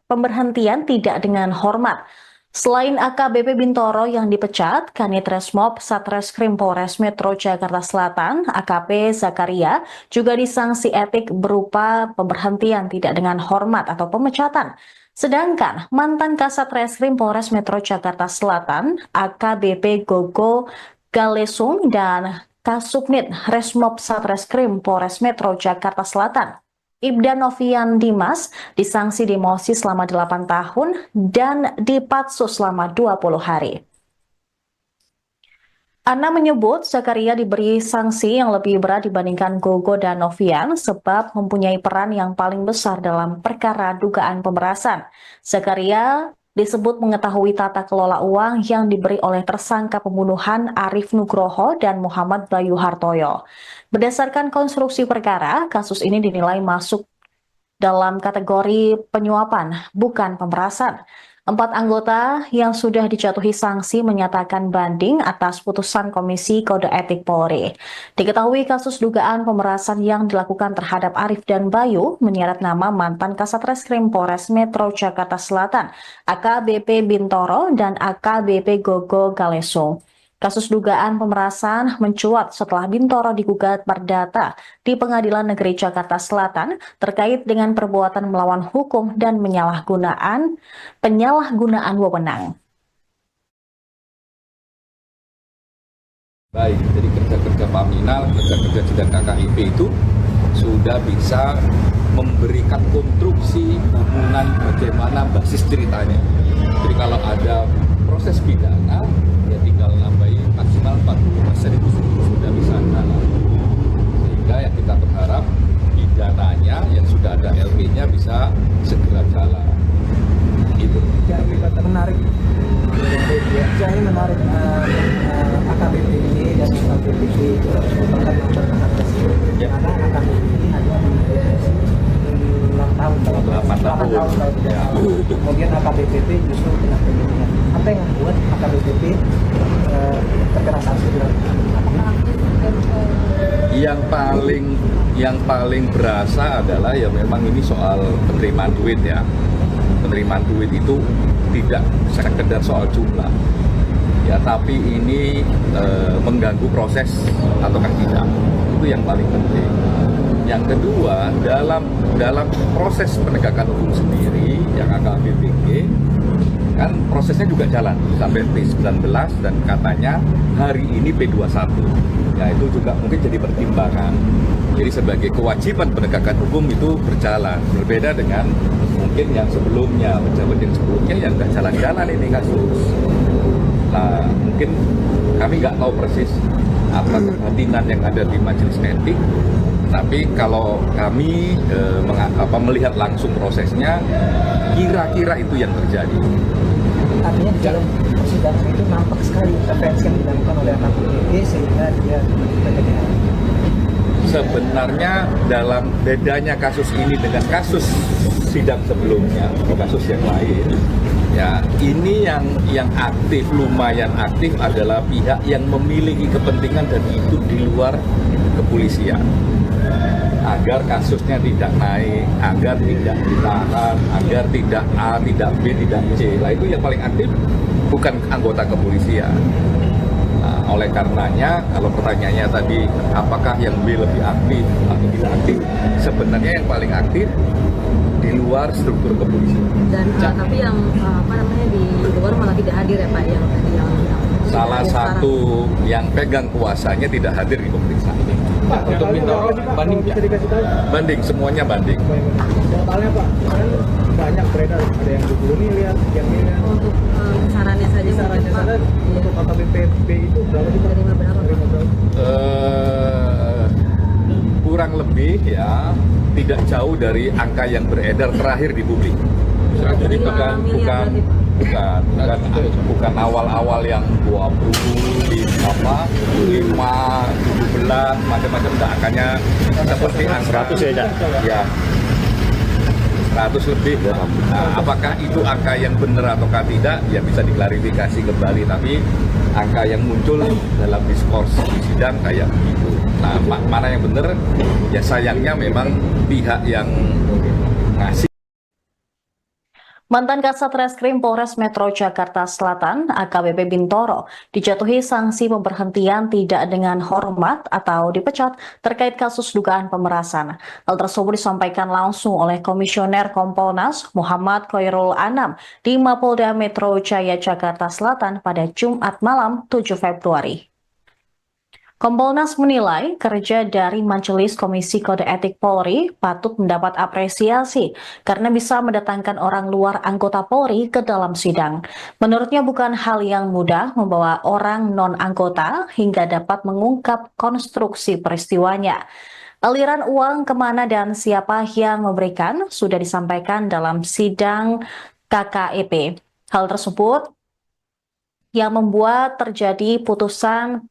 Speaker 1: pemberhentian tidak dengan hormat. Selain AKBP Bintoro yang dipecat, Kanit Resmob Satreskrim Polres Metro Jakarta Selatan, AKP Zakaria, juga disanksi etik berupa pemberhentian tidak dengan hormat atau pemecatan. Sedangkan mantan Kasat Reskrim Polres Metro Jakarta Selatan, AKBP Gogo Galesung dan Kasubnit Resmob Satreskrim Polres Metro Jakarta Selatan, Ibda Novian Dimas, disanksi demosi selama 8 tahun dan dipatsus selama 20 hari. Ana menyebut Zakaria diberi sanksi yang lebih berat dibandingkan Gogo dan Novian sebab mempunyai peran yang paling besar dalam perkara dugaan pemerasan. Zakaria disebut mengetahui tata kelola uang yang diberi oleh tersangka pembunuhan Arif Nugroho dan Muhammad Bayu Hartoyo. Berdasarkan konstruksi perkara, kasus ini dinilai masuk dalam kategori penyuapan, bukan pemerasan. 4 anggota yang sudah dijatuhi sanksi menyatakan banding atas putusan Komisi Kode Etik Polri. Diketahui kasus dugaan pemerasan yang dilakukan terhadap Arif dan Bayu menyeret nama mantan Kasat Reskrim Polres Metro Jakarta Selatan, AKBP Bintoro dan AKBP Gogo Galesung. Kasus dugaan pemerasan mencuat setelah Bintoro digugat perdata di Pengadilan Negeri Jakarta Selatan terkait dengan perbuatan melawan hukum dan penyalahgunaan wewenang.
Speaker 2: Baik, jadi kerja-kerja Paminal, kerja-kerja sidang KKIP itu sudah bisa memberikan konstruksi bangunan bagaimana basis ceritanya. Jadi kalau ada proses pidana, ya tinggal nambahin maksimal 40% itu sudah bisa jalan. Sehingga yang kita berharap pidananya yang sudah ada LP-nya bisa segera jalan. Gitu.
Speaker 3: Jadi menarik. Jadi menarik AKBP ini dan AKBP itu merupakan mantan Kasat Reskrim. Karena AKBP ini hanya di 6 tahun kalau
Speaker 2: 8 tahun.
Speaker 3: Ya. Kemudian AKBP justru kena pemberhentian. Apa yang membuat AKBP terkena sanksi berat?
Speaker 2: Yang paling berasa adalah ya memang ini soal penerimaan duit ya. Penerimaan duit itu tidak sekedar soal jumlah. Ya, tapi ini mengganggu proses ataukah tidak. Itu yang paling penting. Yang kedua, dalam proses penegakan hukum sendiri yang AKBPG kan prosesnya juga jalan sampai P19 dan katanya hari ini P21. Ya, itu juga mungkin jadi pertimbangan. Jadi sebagai kewajiban penegakan hukum itu berjalan, berbeda dengan mungkin yang sebelumnya, pejabat yang sebelumnya yang nggak jalan-jalan ini kasus. Nah, mungkin kami nggak tahu persis apa kebatinan yang ada di majelis etik, tapi kalau kami melihat langsung prosesnya, kira-kira itu yang terjadi.
Speaker 3: Artinya di dalam persidangan itu nampak sekali intervensi yang dilakukan oleh AKBP sehingga dia terjadi.
Speaker 2: Sebenarnya dalam bedanya kasus ini dengan kasus sidang sebelumnya atau kasus yang lain, ya ini yang aktif, lumayan aktif adalah pihak yang memiliki kepentingan dan itu di luar kepolisian agar kasusnya tidak naik, agar tidak ditahan, agar tidak A, tidak B, tidak C. Lah itu yang paling aktif bukan anggota kepolisian. Nah, oleh karenanya kalau pertanyaannya tadi apakah yang B lebih aktif atau tidak aktif, sebenarnya yang paling aktif di luar struktur kepolisian.
Speaker 4: Dan tapi yang di luar malah tidak hadir ya Pak, yang tadi yang
Speaker 2: salah satu yang pegang kuasanya tidak hadir di pemeriksaan ini.
Speaker 5: Pak,
Speaker 6: Untuk Bintoro banding
Speaker 5: bisa dikasih tahu?
Speaker 2: Banding, semuanya banding.
Speaker 5: Totalnya Pak, kemarin banyak beredar, ada yang 20 miliar, sekian miliar.
Speaker 4: Untuk sarannya saja
Speaker 5: Sarannya
Speaker 4: mungkin, Pak.
Speaker 5: sana untuk AKBP itu berapa sih Pak?
Speaker 4: Terima berapa, Pak?
Speaker 5: Terima berapa?
Speaker 2: Kurang lebih ya tidak jauh dari angka yang beredar terakhir di publik. Jadi bukan awal-awal yang 20 di 5 17 macam-macam, enggak, angkanya seperti angka
Speaker 6: 100 ya,
Speaker 2: 100 lebih. Nah, apakah itu angka yang benar ataukah tidak ya bisa diklarifikasi kembali, tapi angka yang muncul dalam diskurs di sidang kayak begitu. Nah, mana yang benar ya, sayangnya memang pihak yang ngasih.
Speaker 1: Mantan Kasat Reskrim Polres Metro Jakarta Selatan, AKBP Bintoro, dijatuhi sanksi pemberhentian tidak dengan hormat atau dipecat terkait kasus dugaan pemerasan. Hal tersebut disampaikan langsung oleh Komisioner Kompolnas Muhammad Khairul Anam di Mapolda Metro Jaya Jakarta Selatan pada Jumat malam 7 Februari. Kompolnas menilai kerja dari Majelis Komisi Kode Etik Polri patut mendapat apresiasi karena bisa mendatangkan orang luar anggota Polri ke dalam sidang. Menurutnya bukan hal yang mudah membawa orang non-anggota hingga dapat mengungkap konstruksi peristiwanya. Aliran uang kemana dan siapa yang memberikan sudah disampaikan dalam sidang KKEP. Hal tersebut yang membuat terjadi putusan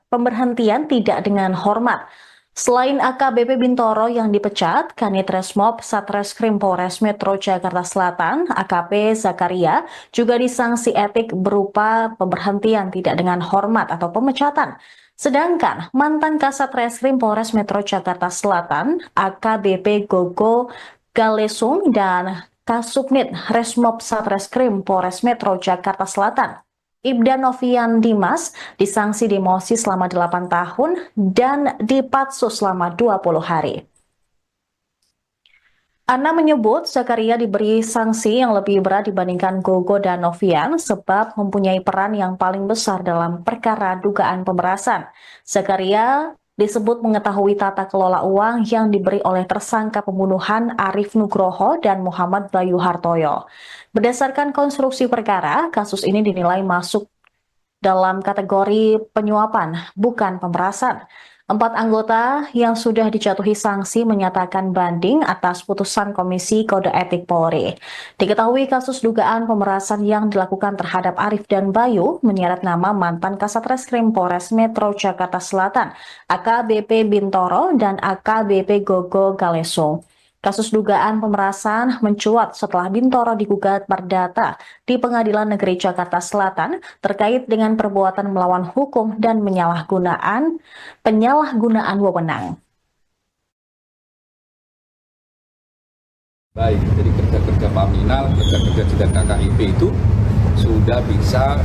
Speaker 1: pemberhentian tidak dengan hormat. Selain AKBP Bintoro yang dipecat, Kanit Resmob Satreskrim Polres Metro Jakarta Selatan, AKP Zakaria, juga disanksi etik berupa pemberhentian tidak dengan hormat atau pemecatan. Sedangkan mantan Kasat Reskrim Polres Metro Jakarta Selatan, AKBP Gogo Galesung dan Kasubnit Resmob Satreskrim Polres Metro Jakarta Selatan, Ibda Novian Dimas, disanksi demosi selama 8 tahun dan dipatsus selama 20 hari. Ana menyebut Zakaria diberi sanksi yang lebih berat dibandingkan Gogo dan Novian sebab mempunyai peran yang paling besar dalam perkara dugaan pemerasan. Zakaria disebut mengetahui tata kelola uang yang diberi oleh tersangka pembunuhan Arif Nugroho dan Muhammad Bayu Hartoyo. Berdasarkan konstruksi perkara, kasus ini dinilai masuk dalam kategori penyuapan, bukan pemerasan. 4 anggota yang sudah dijatuhi sanksi menyatakan banding atas putusan Komisi Kode Etik Polri. Diketahui kasus dugaan pemerasan yang dilakukan terhadap Arif dan Bayu menyeret nama mantan Kasat Reskrim Polres Metro Jakarta Selatan, AKBP Bintoro dan AKBP Gogo Galesung. Kasus dugaan pemerasan mencuat setelah Bintoro digugat perdata di Pengadilan Negeri Jakarta Selatan terkait dengan perbuatan melawan hukum dan penyalahgunaan wewenang.
Speaker 2: Baik, jadi kerja-kerja Paminal, kerja-kerja sidang KKIP itu sudah bisa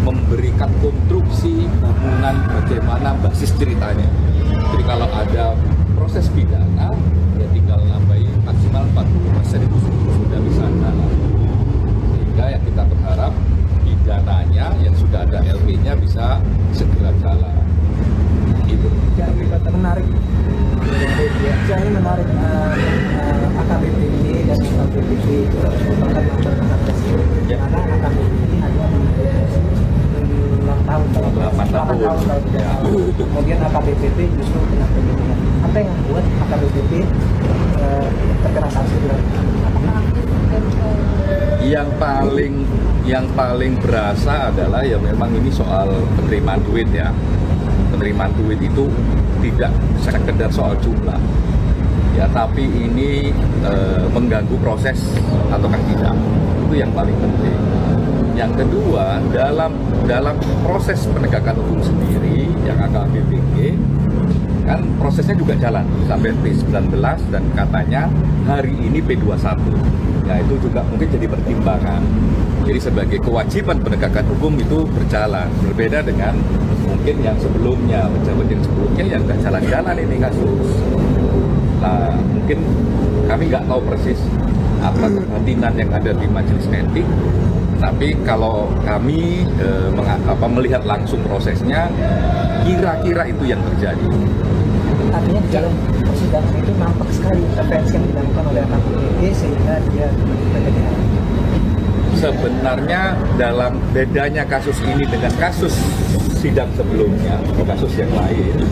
Speaker 2: memberikan konstruksi bangunan bagaimana basis ceritanya. Jadi kalau ada proses pidana, ya tinggal nambahin maksimal 40% itu sudah bisa jalan. Sehingga ya kita berharap pidananya yang sudah ada LP-nya bisa segera jalan. Gitu.
Speaker 3: Yang menarik, saya menarik AKBP ini dan AKBP itu merupakan mantan Kasat Reskrim. Karena AKBP ini hanya dideteksi 6 tahun, 8 tahun. Kemudian AKBP justru kena penyidikan. Apa yang membuat AKBP terkena sanksi berat?
Speaker 2: Yang paling berasa adalah ya memang ini soal penerimaan duit ya. Penerimaan duit itu tidak sekedar soal jumlah, ya, tapi ini mengganggu proses ataukah tidak, itu yang paling penting. Yang kedua, dalam proses penegakan hukum sendiri yang AKBPG kan prosesnya juga jalan sampai P19 dan katanya hari ini P21. Ya itu juga mungkin jadi pertimbangan. Jadi sebagai kewajiban penegakan hukum itu berjalan, berbeda dengan mungkin yang sebelumnya, pejabat yang sebelumnya yang nggak jalan-jalan ini kasus. Nah mungkin kami nggak tahu persis apa kebatinan yang ada di majelis etik, Tapi kalau kami melihat langsung prosesnya, kira-kira itu yang terjadi.
Speaker 3: Artinya di dalam persidangan itu nampak sekali intervensi yang dilakukan oleh AKBP sehingga dia PTDH.
Speaker 2: Sebenarnya dalam bedanya kasus ini dengan kasus sidang sebelumnya, kasus yang lain,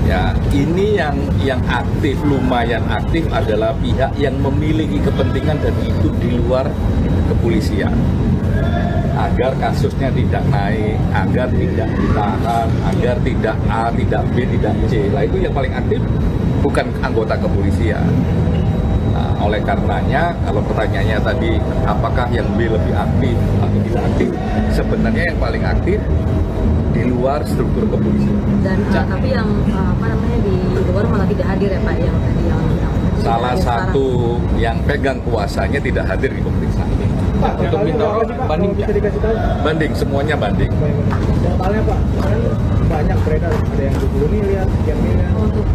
Speaker 2: ya ini yang aktif, lumayan aktif adalah pihak yang memiliki kepentingan dan itu di luar kepolisian, agar kasusnya tidak naik, agar tidak ditahan, agar tidak A, tidak B, tidak C. Lah itu yang paling aktif bukan anggota kepolisian. Nah, oleh karenanya, kalau pertanyaannya tadi apakah yang B lebih aktif atau tidak aktif, sebenarnya yang paling aktif di luar struktur kepolisian.
Speaker 4: Dan tapi yang di luar malah tidak hadir ya Pak, yang tadi yang
Speaker 2: Salah satu yang pegang kuasanya tidak hadir di pemeriksaan.
Speaker 6: Pak, untuk Bintoro banding
Speaker 5: bisa dikasih tahu?
Speaker 2: Banding, semuanya banding.
Speaker 5: Totalnya Pak, kemarin banyak beredar, ada yang 20 miliar, sekian miliar.
Speaker 4: untuk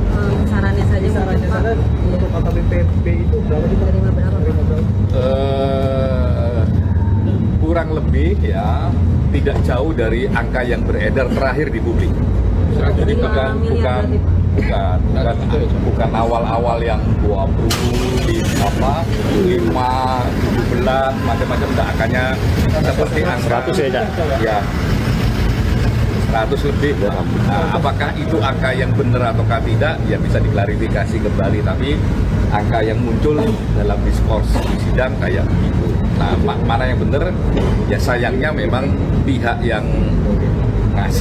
Speaker 4: sarannya saja
Speaker 5: Sarannya
Speaker 4: Pak.
Speaker 5: sana
Speaker 4: Iya.
Speaker 5: untuk AKBP itu berapa sih Pak?
Speaker 4: Terima berapa Pak?
Speaker 5: Terima berapa?
Speaker 2: Kurang lebih ya tidak jauh dari angka yang beredar terakhir di publik. Jadi bukan awal-awal yang 20, 5, 17, macam-macam, enggak, angkanya seperti angka
Speaker 7: 100 ya.
Speaker 2: Ya, 100 lebih. Nah, apakah itu angka yang benar ataukah tidak? Ya bisa diklarifikasi kembali. Tapi angka yang muncul dalam diskurs di sidang kayak begitu. Nah, mana yang benar? Ya sayangnya memang pihak yang ngasih.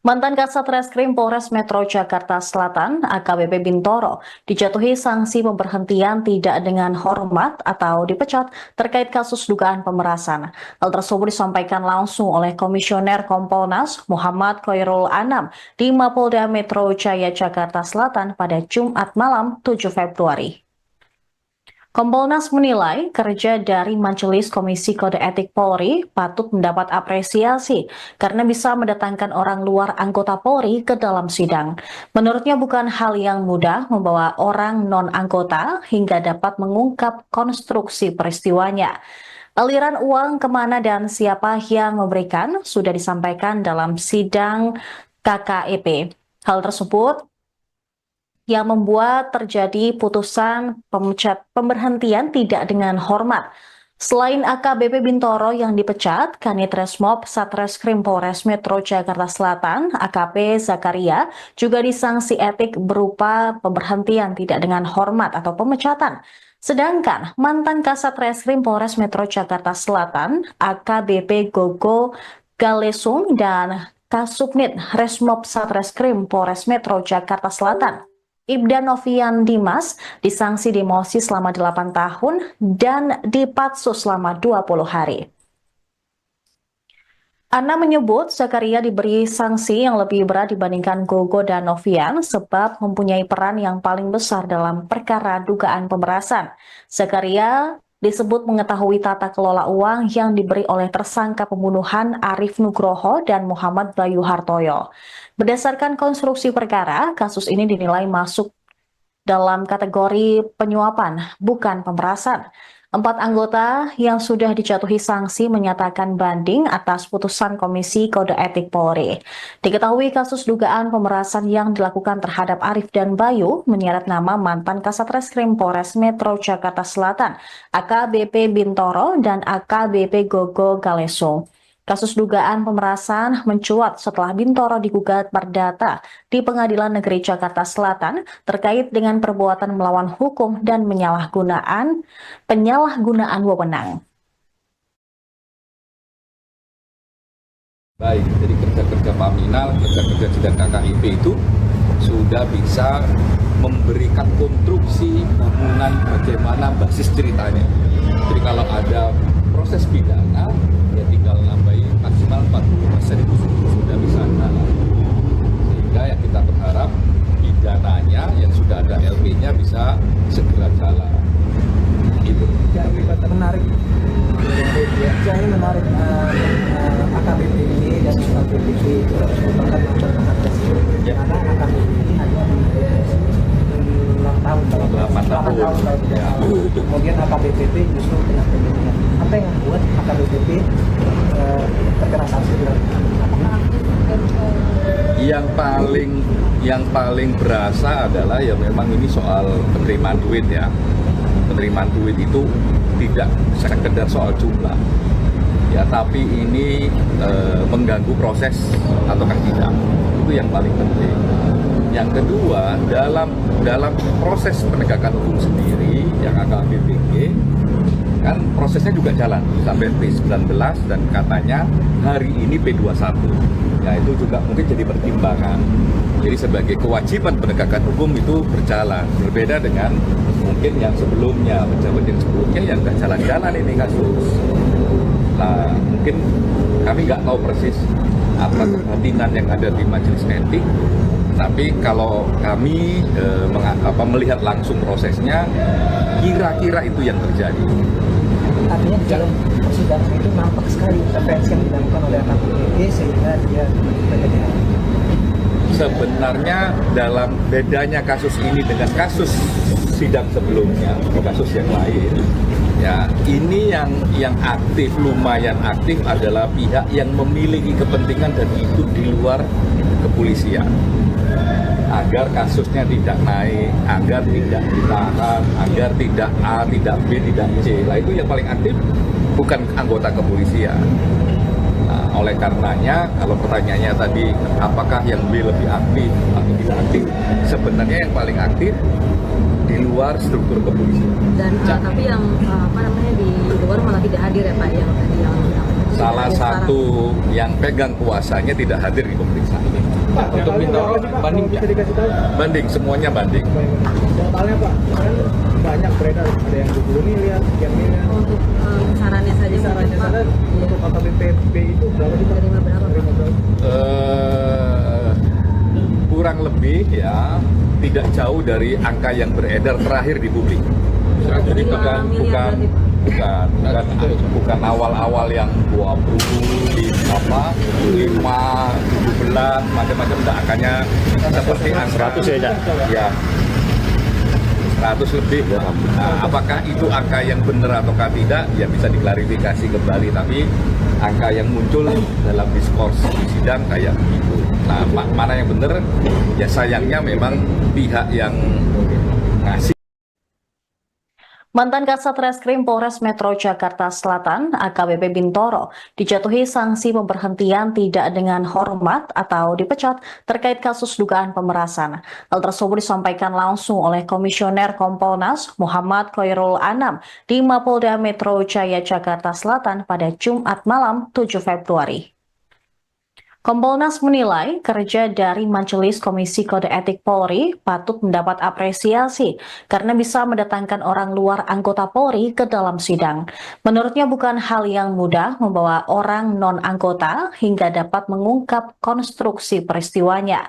Speaker 1: Mantan Kasat Reskrim Polres Metro Jakarta Selatan, AKBP Bintoro, dijatuhi sanksi pemberhentian tidak dengan hormat atau dipecat terkait kasus dugaan pemerasan. Hal tersebut disampaikan langsung oleh Komisioner Kompolnas Muhammad Khairul Anam di Mapolda Metro Jaya Jakarta Selatan pada Jumat malam 7 Februari. Kompolnas menilai kerja dari Majelis Komisi Kode Etik Polri patut mendapat apresiasi karena bisa mendatangkan orang luar anggota Polri ke dalam sidang. Menurutnya bukan hal yang mudah membawa orang non-anggota hingga dapat mengungkap konstruksi peristiwanya. Aliran uang kemana dan siapa yang memberikan sudah disampaikan dalam sidang KKEP. Hal tersebut yang membuat terjadi putusan pemberhentian tidak dengan hormat. Selain AKBP Bintoro yang dipecat, Kanit Resmob Satreskrim Polres Metro Jakarta Selatan, AKP Zakaria, juga disanksi etik berupa pemberhentian tidak dengan hormat atau pemecatan. Sedangkan mantan Kasat Reskrim Polres Metro Jakarta Selatan, AKBP Gogo Galesung dan Kasubnit Resmob Satreskrim Polres Metro Jakarta Selatan, Ibda Novian Dimas, disanksi demosi selama 8 tahun dan dipatsus selama 20 hari. Ana menyebut Zakaria diberi sanksi yang lebih berat dibandingkan Gogo dan Novian sebab mempunyai peran yang paling besar dalam perkara dugaan pemerasan. Zakaria disebut mengetahui tata kelola uang yang diberi oleh tersangka pembunuhan Arif Nugroho dan Muhammad Bayu Hartoyo. Berdasarkan konstruksi perkara, kasus ini dinilai masuk dalam kategori penyuapan, bukan pemerasan. 4 anggota yang sudah dijatuhi sanksi menyatakan banding atas putusan Komisi Kode Etik Polri. Diketahui kasus dugaan pemerasan yang dilakukan terhadap Arif dan Bayu menyeret nama mantan Kasat Reskrim Polres Metro Jakarta Selatan, AKBP Bintoro dan AKBP Gogo Galesung. Kasus dugaan pemerasan mencuat setelah Bintoro digugat perdata di Pengadilan Negeri Jakarta Selatan terkait dengan perbuatan melawan hukum dan penyalahgunaan wewenang.
Speaker 2: Baik, jadi kerja-kerja Paminal, kerja-kerja sidang KKIP itu sudah bisa memberikan konstruksi bangunan bagaimana basis ceritanya. Jadi kalau ada proses pidana, ya tinggal nambahin maksimal 40% itu sudah bisa jalan. Sehingga yang kita berharap pidananya yang sudah ada LP-nya bisa segera jalan. Gitu.
Speaker 3: Menarik. Saya ini menarik AKBP ini dan AKBP itu merupakan mantan Kasat Reskrim. Karena AKBP ini hanya di 6 tahun.
Speaker 2: 8 tahun.
Speaker 3: Ya. Kemudian AKBP justru kena pemberhentian. apa yang membuat AKBP terkena sanksi berat?
Speaker 2: Yang paling berasa adalah ya memang ini soal penerimaan duit ya. Penerimaan duit itu tidak sekedar soal jumlah, ya, tapi ini mengganggu proses ataukah tidak, itu yang paling penting. Yang kedua, dalam proses penegakan hukum sendiri yang AKBPG kan prosesnya juga jalan sampai P19 dan katanya hari ini P21. Ya, itu juga mungkin jadi pertimbangan. Jadi sebagai kewajiban penegakan hukum itu berjalan, berbeda dengan mungkin yang sebelumnya, pejabat yang sebelumnya yang nggak jalan-jalan ini kasus. Nah, mungkin kami nggak tahu persis apa kebatinan yang ada di majelis etik, tapi kalau kami melihat langsung prosesnya, kira-kira itu yang terjadi.
Speaker 3: Artinya di dalam persidangan itu nampak sekali intervensi yang dilakukan oleh AKBP sehingga dia menjadi
Speaker 2: Sebenarnya dalam bedanya kasus ini dengan kasus sidang sebelumnya, kasus yang lain, ya ini yang aktif, lumayan aktif adalah pihak yang memiliki kepentingan dan itu di luar kepolisian, agar kasusnya tidak naik, agar tidak ditahan, agar tidak A, tidak B, tidak C. Lah itu yang paling aktif bukan anggota kepolisian. Nah, oleh karenanya, kalau pertanyaannya tadi apakah yang B lebih aktif atau tidak aktif, sebenarnya yang paling aktif di luar struktur kepolisian.
Speaker 4: Dan tapi yang di luar malah tidak hadir ya Pak, yang tadi yang
Speaker 2: Salah satu yang pegang kuasanya tidak hadir di pemeriksaan ini.
Speaker 5: Pak,
Speaker 6: Untuk Bintoro, banding
Speaker 5: bisa dikasih tahu?
Speaker 2: Banding, semuanya banding.
Speaker 5: Totalnya Pak, kan banyak beredar, ada yang 20 miliar, sekian miliar.
Speaker 4: untuk sarannya saja
Speaker 5: Sarannya
Speaker 4: Pak.
Speaker 5: sana
Speaker 4: Iya.
Speaker 5: untuk AKBP itu berapa sih Pak?
Speaker 4: Terima berapa, Pak?
Speaker 5: Terima berapa?
Speaker 2: Kurang lebih ya tidak jauh dari angka yang beredar terakhir di publik. Jadi bukan awal-awal yang 20 di 5 17 macam-macam, enggak, angkanya seperti angka 100 ya 100 lebih. Nah, apakah itu angka yang benar ataukah tidak ya bisa diklarifikasi kembali, tapi angka yang muncul dalam diskurs di sidang kayak begitu. Nah, mana yang benar ya sayangnya memang pihak yang ngasih.
Speaker 1: Mantan Kasat Reskrim Polres Metro Jakarta Selatan, AKBP Bintoro, dijatuhi sanksi pemberhentian tidak dengan hormat atau dipecat terkait kasus dugaan pemerasan. Hal tersebut disampaikan langsung oleh Komisioner Kompolnas Muhammad Khairul Anam di Mapolda Metro Jaya Jakarta Selatan pada Jumat malam 7 Februari. Kompolnas menilai kerja dari Majelis Komisi Kode Etik Polri patut mendapat apresiasi karena bisa mendatangkan orang luar anggota Polri ke dalam sidang. Menurutnya bukan hal yang mudah membawa orang non-anggota hingga dapat mengungkap konstruksi peristiwanya.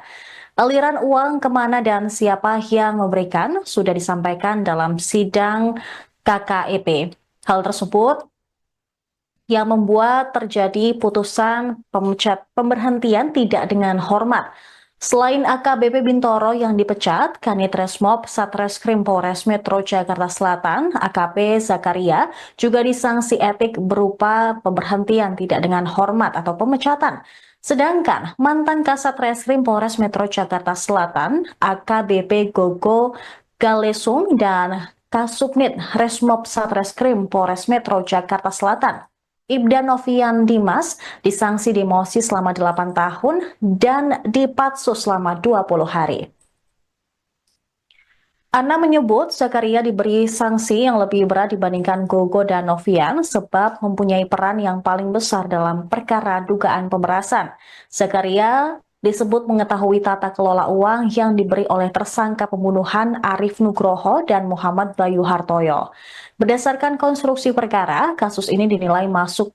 Speaker 1: Aliran uang kemana dan siapa yang memberikan sudah disampaikan dalam sidang KKEP. Hal tersebut yang membuat terjadi putusan pemberhentian tidak dengan hormat. Selain AKBP Bintoro yang dipecat, Kanit Resmob Satreskrim Polres Metro Jakarta Selatan, AKP Zakaria, juga disanksi etik berupa pemberhentian tidak dengan hormat atau pemecatan. Sedangkan mantan Kasat Reskrim Polres Metro Jakarta Selatan, AKBP Gogo Galesung dan Kasubnit Resmob Satreskrim Polres Metro Jakarta Selatan, Ibda Novian Dimas, disanksi demosi selama 8 tahun dan dipatsus selama 20 hari. Ana menyebut Zakaria diberi sanksi yang lebih berat dibandingkan Gogo dan Novian sebab mempunyai peran yang paling besar dalam perkara dugaan pemerasan. Zakaria disebut mengetahui tata kelola uang yang diberi oleh tersangka pembunuhan Arif Nugroho dan Muhammad Bayu Hartoyo. Berdasarkan konstruksi perkara, kasus ini dinilai masuk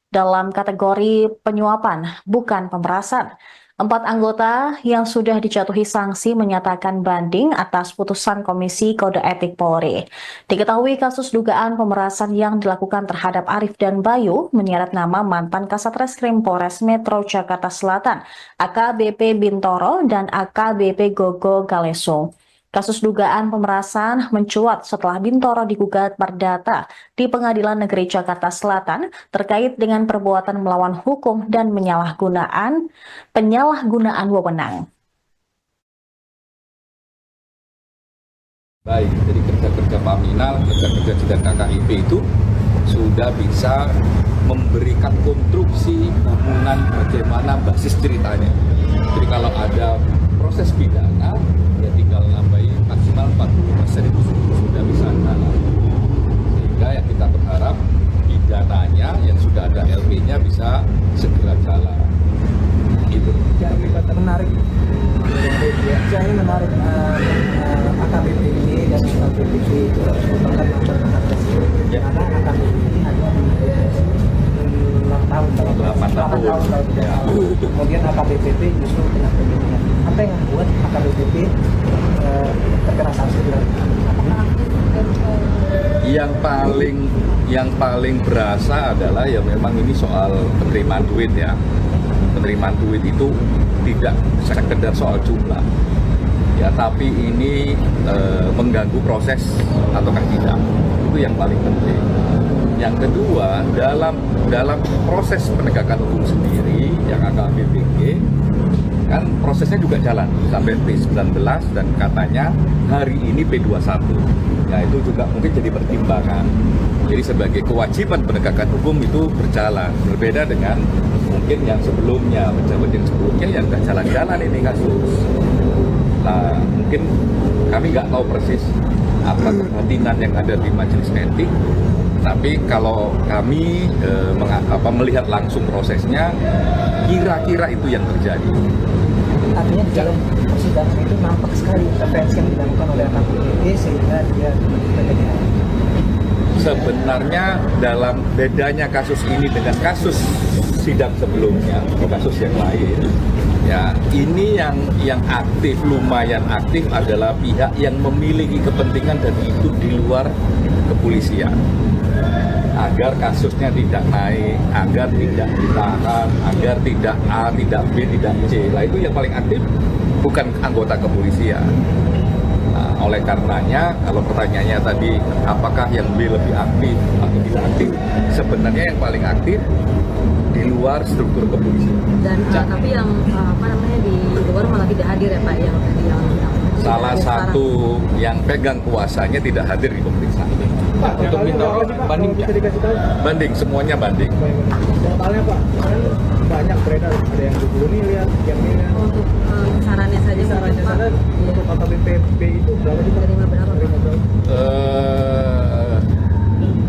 Speaker 1: dalam kategori penyuapan, bukan pemerasan. 4 anggota yang sudah dijatuhi sanksi menyatakan banding atas putusan Komisi Kode Etik Polri. Diketahui kasus dugaan pemerasan yang dilakukan terhadap Arif dan Bayu menyeret nama mantan Kasat Reskrim Polres Metro Jakarta Selatan, AKBP Bintoro dan AKBP Gogo Galesung. Kasus dugaan pemerasan mencuat setelah Bintoro digugat perdata di Pengadilan Negeri Jakarta Selatan terkait dengan perbuatan melawan hukum dan penyalahgunaan wewenang.
Speaker 2: Baik, jadi kerja-kerja Paminal, kerja-kerja sidang KKIP itu sudah bisa memberikan konstruksi bangunan bagaimana basis ceritanya. Jadi kalau ada proses pidana, ya tinggal nambahin maksimal 40% itu sudah bisa jalan. Sehingga ya kita berharap pidananya yang sudah ada LP-nya bisa segera jalan. Gitu.
Speaker 3: Jadi menarik. Jadi menarik AKBP ini dan AKBP itu merupakan macam
Speaker 2: Ya.
Speaker 3: karena AKBP ini hanya di 6 tahun kalau
Speaker 2: 8 tahun.
Speaker 3: Ya. Kemudian AKBP justru kena pemilihan. Apa yang membuat AKBP terkena sanksi berat?
Speaker 2: Yang paling berasa adalah ya memang ini soal penerimaan duit ya. Penerimaan duit itu tidak sekedar soal jumlah, ya tapi ini mengganggu proses ataukah tidak, itu yang paling penting. Yang kedua, dalam proses penegakan hukum sendiri yang AKBPG kan prosesnya juga jalan sampai P19 dan katanya hari ini P21. Ya itu juga mungkin jadi pertimbangan. Jadi sebagai kewajiban penegakan hukum itu berjalan, berbeda dengan mungkin yang sebelumnya, pejabat yang sebelumnya yang nggak jalan-jalan ini kasus. Nah mungkin kami nggak tahu persis apa kebatinan yang ada di majelis etik, tapi kalau kami melihat langsung prosesnya, kira-kira itu yang terjadi.
Speaker 3: Artinya di dalam persidangan itu nampak sekali intervensi yang dilakukan oleh AKBP sehingga dia terjadi.
Speaker 2: Sebenarnya dalam bedanya kasus ini dengan kasus sidang sebelumnya, kasus yang lain, ya ini yang aktif, lumayan aktif adalah pihak yang memiliki kepentingan dan hidup di luar kepolisian, agar kasusnya tidak naik, agar tidak ditahan, agar tidak A, tidak B, tidak C. Lah itu yang paling aktif bukan anggota kepolisian. Nah, oleh karenanya, kalau pertanyaannya tadi apakah yang B lebih aktif atau tidak aktif, sebenarnya yang paling aktif di luar struktur kepolisian.
Speaker 4: Dan tapi yang di luar malah tidak hadir ya Pak, yang
Speaker 2: Salah satu yang pegang kuasanya tidak hadir di pemeriksaan.
Speaker 6: Untuk Bintoro banding
Speaker 5: bisa dikasih tahu?
Speaker 2: Banding, semuanya banding.
Speaker 5: Totalnya Pak, kan banyak beredar, ada yang 20 miliar, yang ini.
Speaker 4: untuk sarannya saja
Speaker 5: Sarannya
Speaker 4: Pak.
Speaker 5: sana
Speaker 4: Iya.
Speaker 5: untuk AKBP itu berapa sih Pak?
Speaker 4: Terima berapa, Pak?
Speaker 5: Terima berapa?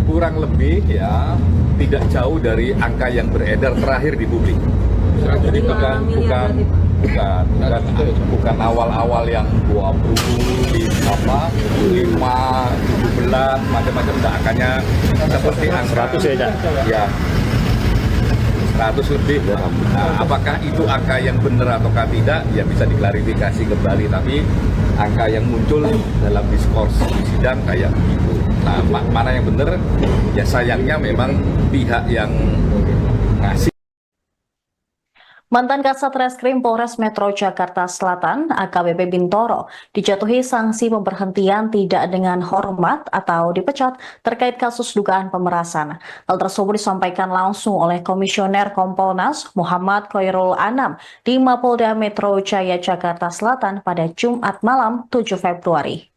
Speaker 2: Kurang lebih ya tidak jauh dari angka yang beredar terakhir di publik. Jadi bukan awal-awal yang 20 di 5 17 macam-macam, angkanya seperti angka 100 ya 100 lebih. Nah, apakah itu angka yang benar ataukah tidak ya bisa diklarifikasi kembali, tapi angka yang muncul dalam diskurs di sidang kayak begitu. Nah, mana yang benar ya sayangnya memang pihak yang ngasih.
Speaker 1: Mantan Kasat Reskrim Polres Metro Jakarta Selatan, AKBP Bintoro, dijatuhi sanksi pemberhentian tidak dengan hormat atau dipecat terkait kasus dugaan pemerasan. Hal tersebut disampaikan langsung oleh Komisioner Kompolnas Muhammad Khairul Anam di Mapolda Metro Jaya Jakarta Selatan pada Jumat malam 7 Februari.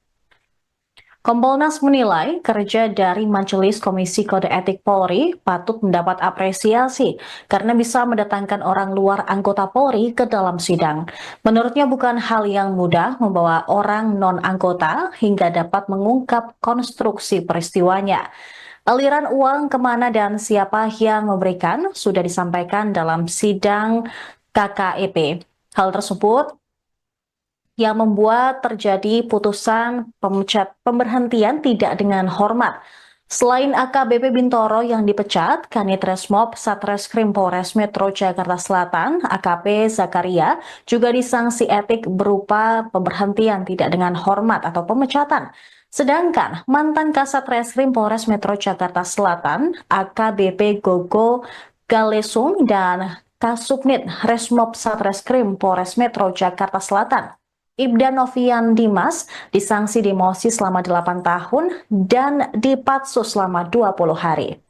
Speaker 1: Kompolnas menilai kerja dari Majelis Komisi Kode Etik Polri patut mendapat apresiasi karena bisa mendatangkan orang luar anggota Polri ke dalam sidang. Menurutnya bukan hal yang mudah membawa orang non-anggota hingga dapat mengungkap konstruksi peristiwanya. Aliran uang kemana dan siapa yang memberikan sudah disampaikan dalam sidang KKEP. Hal tersebut yang membuat terjadi putusan pemberhentian tidak dengan hormat. Selain AKBP Bintoro yang dipecat, Kanit Resmob Satreskrim Polres Metro Jakarta Selatan, AKP Zakaria, juga disanksi etik berupa pemberhentian tidak dengan hormat atau pemecatan. Sedangkan mantan Kasat Reskrim Polres Metro Jakarta Selatan, AKBP Gogo Galesung dan Kasubnit Resmob Satreskrim Polres Metro Jakarta Selatan, Ibda Novian Dimas disanksi demosi selama 8 tahun dan dipatsus selama 20 hari.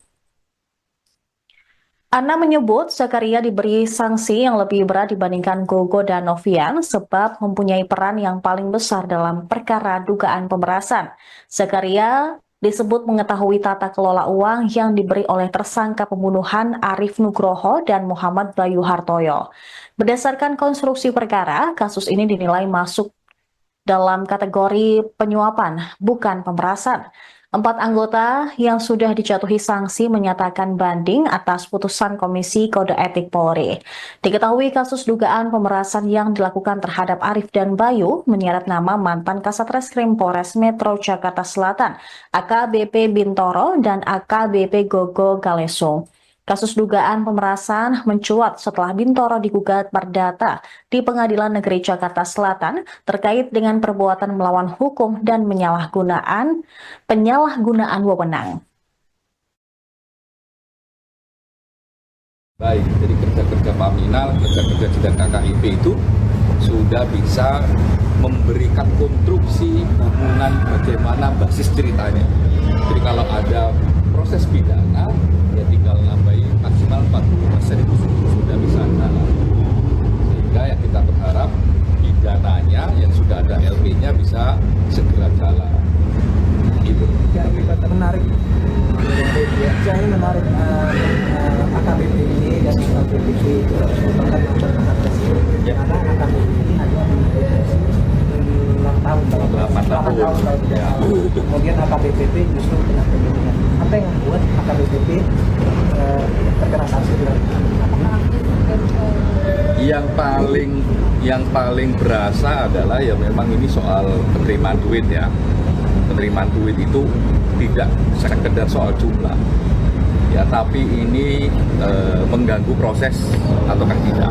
Speaker 1: Ana menyebut Zakaria diberi sanksi yang lebih berat dibandingkan Gogo dan Novian sebab mempunyai peran yang paling besar dalam perkara dugaan pemerasan. Zakaria disebut mengetahui tata kelola uang yang diberi oleh tersangka pembunuhan Arif Nugroho dan Muhammad Bayu Hartoyo. Berdasarkan konstruksi perkara, kasus ini dinilai masuk dalam kategori penyuapan, bukan pemerasan. 4 anggota yang sudah dijatuhi sanksi menyatakan banding atas putusan Komisi Kode Etik Polri. Diketahui kasus dugaan pemerasan yang dilakukan terhadap Arif dan Bayu menyeret nama mantan Kasat Reskrim Polres Metro Jakarta Selatan, AKBP Bintoro dan AKBP Gogo Galeso. Kasus dugaan pemerasan mencuat setelah Bintoro digugat perdata di Pengadilan Negeri Jakarta Selatan terkait dengan perbuatan melawan hukum dan penyalahgunaan wewenang.
Speaker 2: Baik, jadi kerja-kerja Paminal, kerja-kerja sidang KKIP itu sudah bisa memberikan konstruksi bangunan bagaimana basis ceritanya. Jadi kalau ada proses pidana, ya tinggal nambahin maksimal 40% itu sudah bisa jalan. Sehingga yang kita berharap pidananya yang sudah ada LP-nya bisa segera jalan. Gitu.
Speaker 3: Ya, kita menarik. Ya, ini menarik AKBP ini dan AKBP itu merupakan mantan Kasat Reskrim.
Speaker 2: Ya.
Speaker 3: Karena AKBP ini hanya dideteksi 6 tahun kalau
Speaker 2: 8 tahun.
Speaker 3: kalau tidak
Speaker 2: Ya.
Speaker 3: salah. Kemudian AKBP justru kena pembunuhan. Apa yang membuat AKBP terkena sanksi berat?
Speaker 2: Yang paling berasa adalah ya memang ini soal penerimaan duit ya. Penerimaan duit itu tidak sekedar soal jumlah, ya tapi ini mengganggu proses ataukah tidak,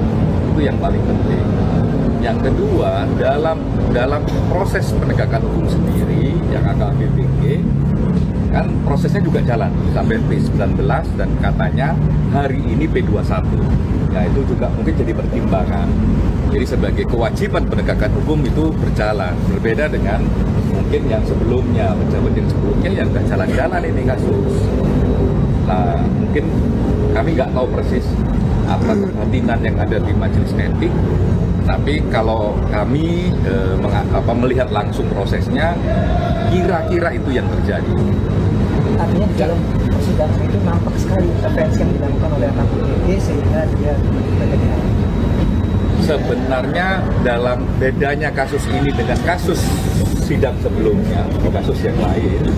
Speaker 2: itu yang paling penting. Yang kedua, dalam proses penegakan hukum sendiri yang AKBPG kan prosesnya juga jalan sampai P19 dan katanya hari ini P21. Ya itu juga mungkin jadi pertimbangan. Jadi sebagai kewajiban penegakan hukum itu berjalan, berbeda dengan mungkin yang sebelumnya, pejabat yang sebelumnya yang nggak jalan-jalan ini kasus. Nah mungkin kami nggak tahu persis apa kebatinan yang ada di majelis etik, tapi kalau kami melihat langsung prosesnya, kira-kira itu yang terjadi.
Speaker 3: Artinya di dalam persidangan itu nampak sekali intervensi yang dilakukan oleh AKBP sehingga dia terjadi.
Speaker 2: Sebenarnya dalam bedanya kasus ini dengan kasus sidang sebelumnya, kasus yang lain,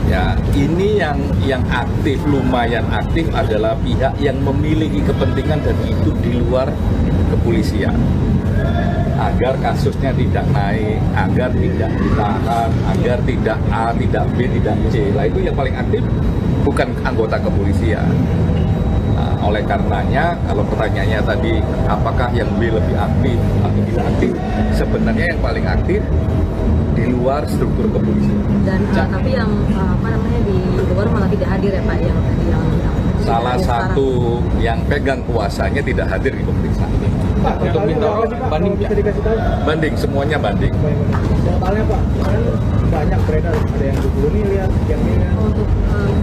Speaker 2: ya ini yang aktif, lumayan aktif adalah pihak yang memiliki kepentingan dan hidup di luar kepolisian, agar kasusnya tidak naik, agar tidak ditahan, agar tidak A, tidak B, tidak C. Lah itu yang paling aktif bukan anggota kepolisian. Nah, oleh karenanya, kalau pertanyaannya tadi apakah yang B lebih aktif atau tidak aktif, sebenarnya yang paling aktif di luar struktur kepolisian.
Speaker 4: Dan tapi yang di luar malah tidak hadir ya Pak, yang tadi yang
Speaker 2: Salah satu yang pegang kuasanya tidak hadir di pemeriksaan.
Speaker 6: Pak, untuk Bintoro banding
Speaker 5: bisa dikasih tahu?
Speaker 2: Banding, semuanya banding.
Speaker 5: Totalnya Pak, kan banyak beredar, ada yang 20 miliar, yang ini.
Speaker 4: untuk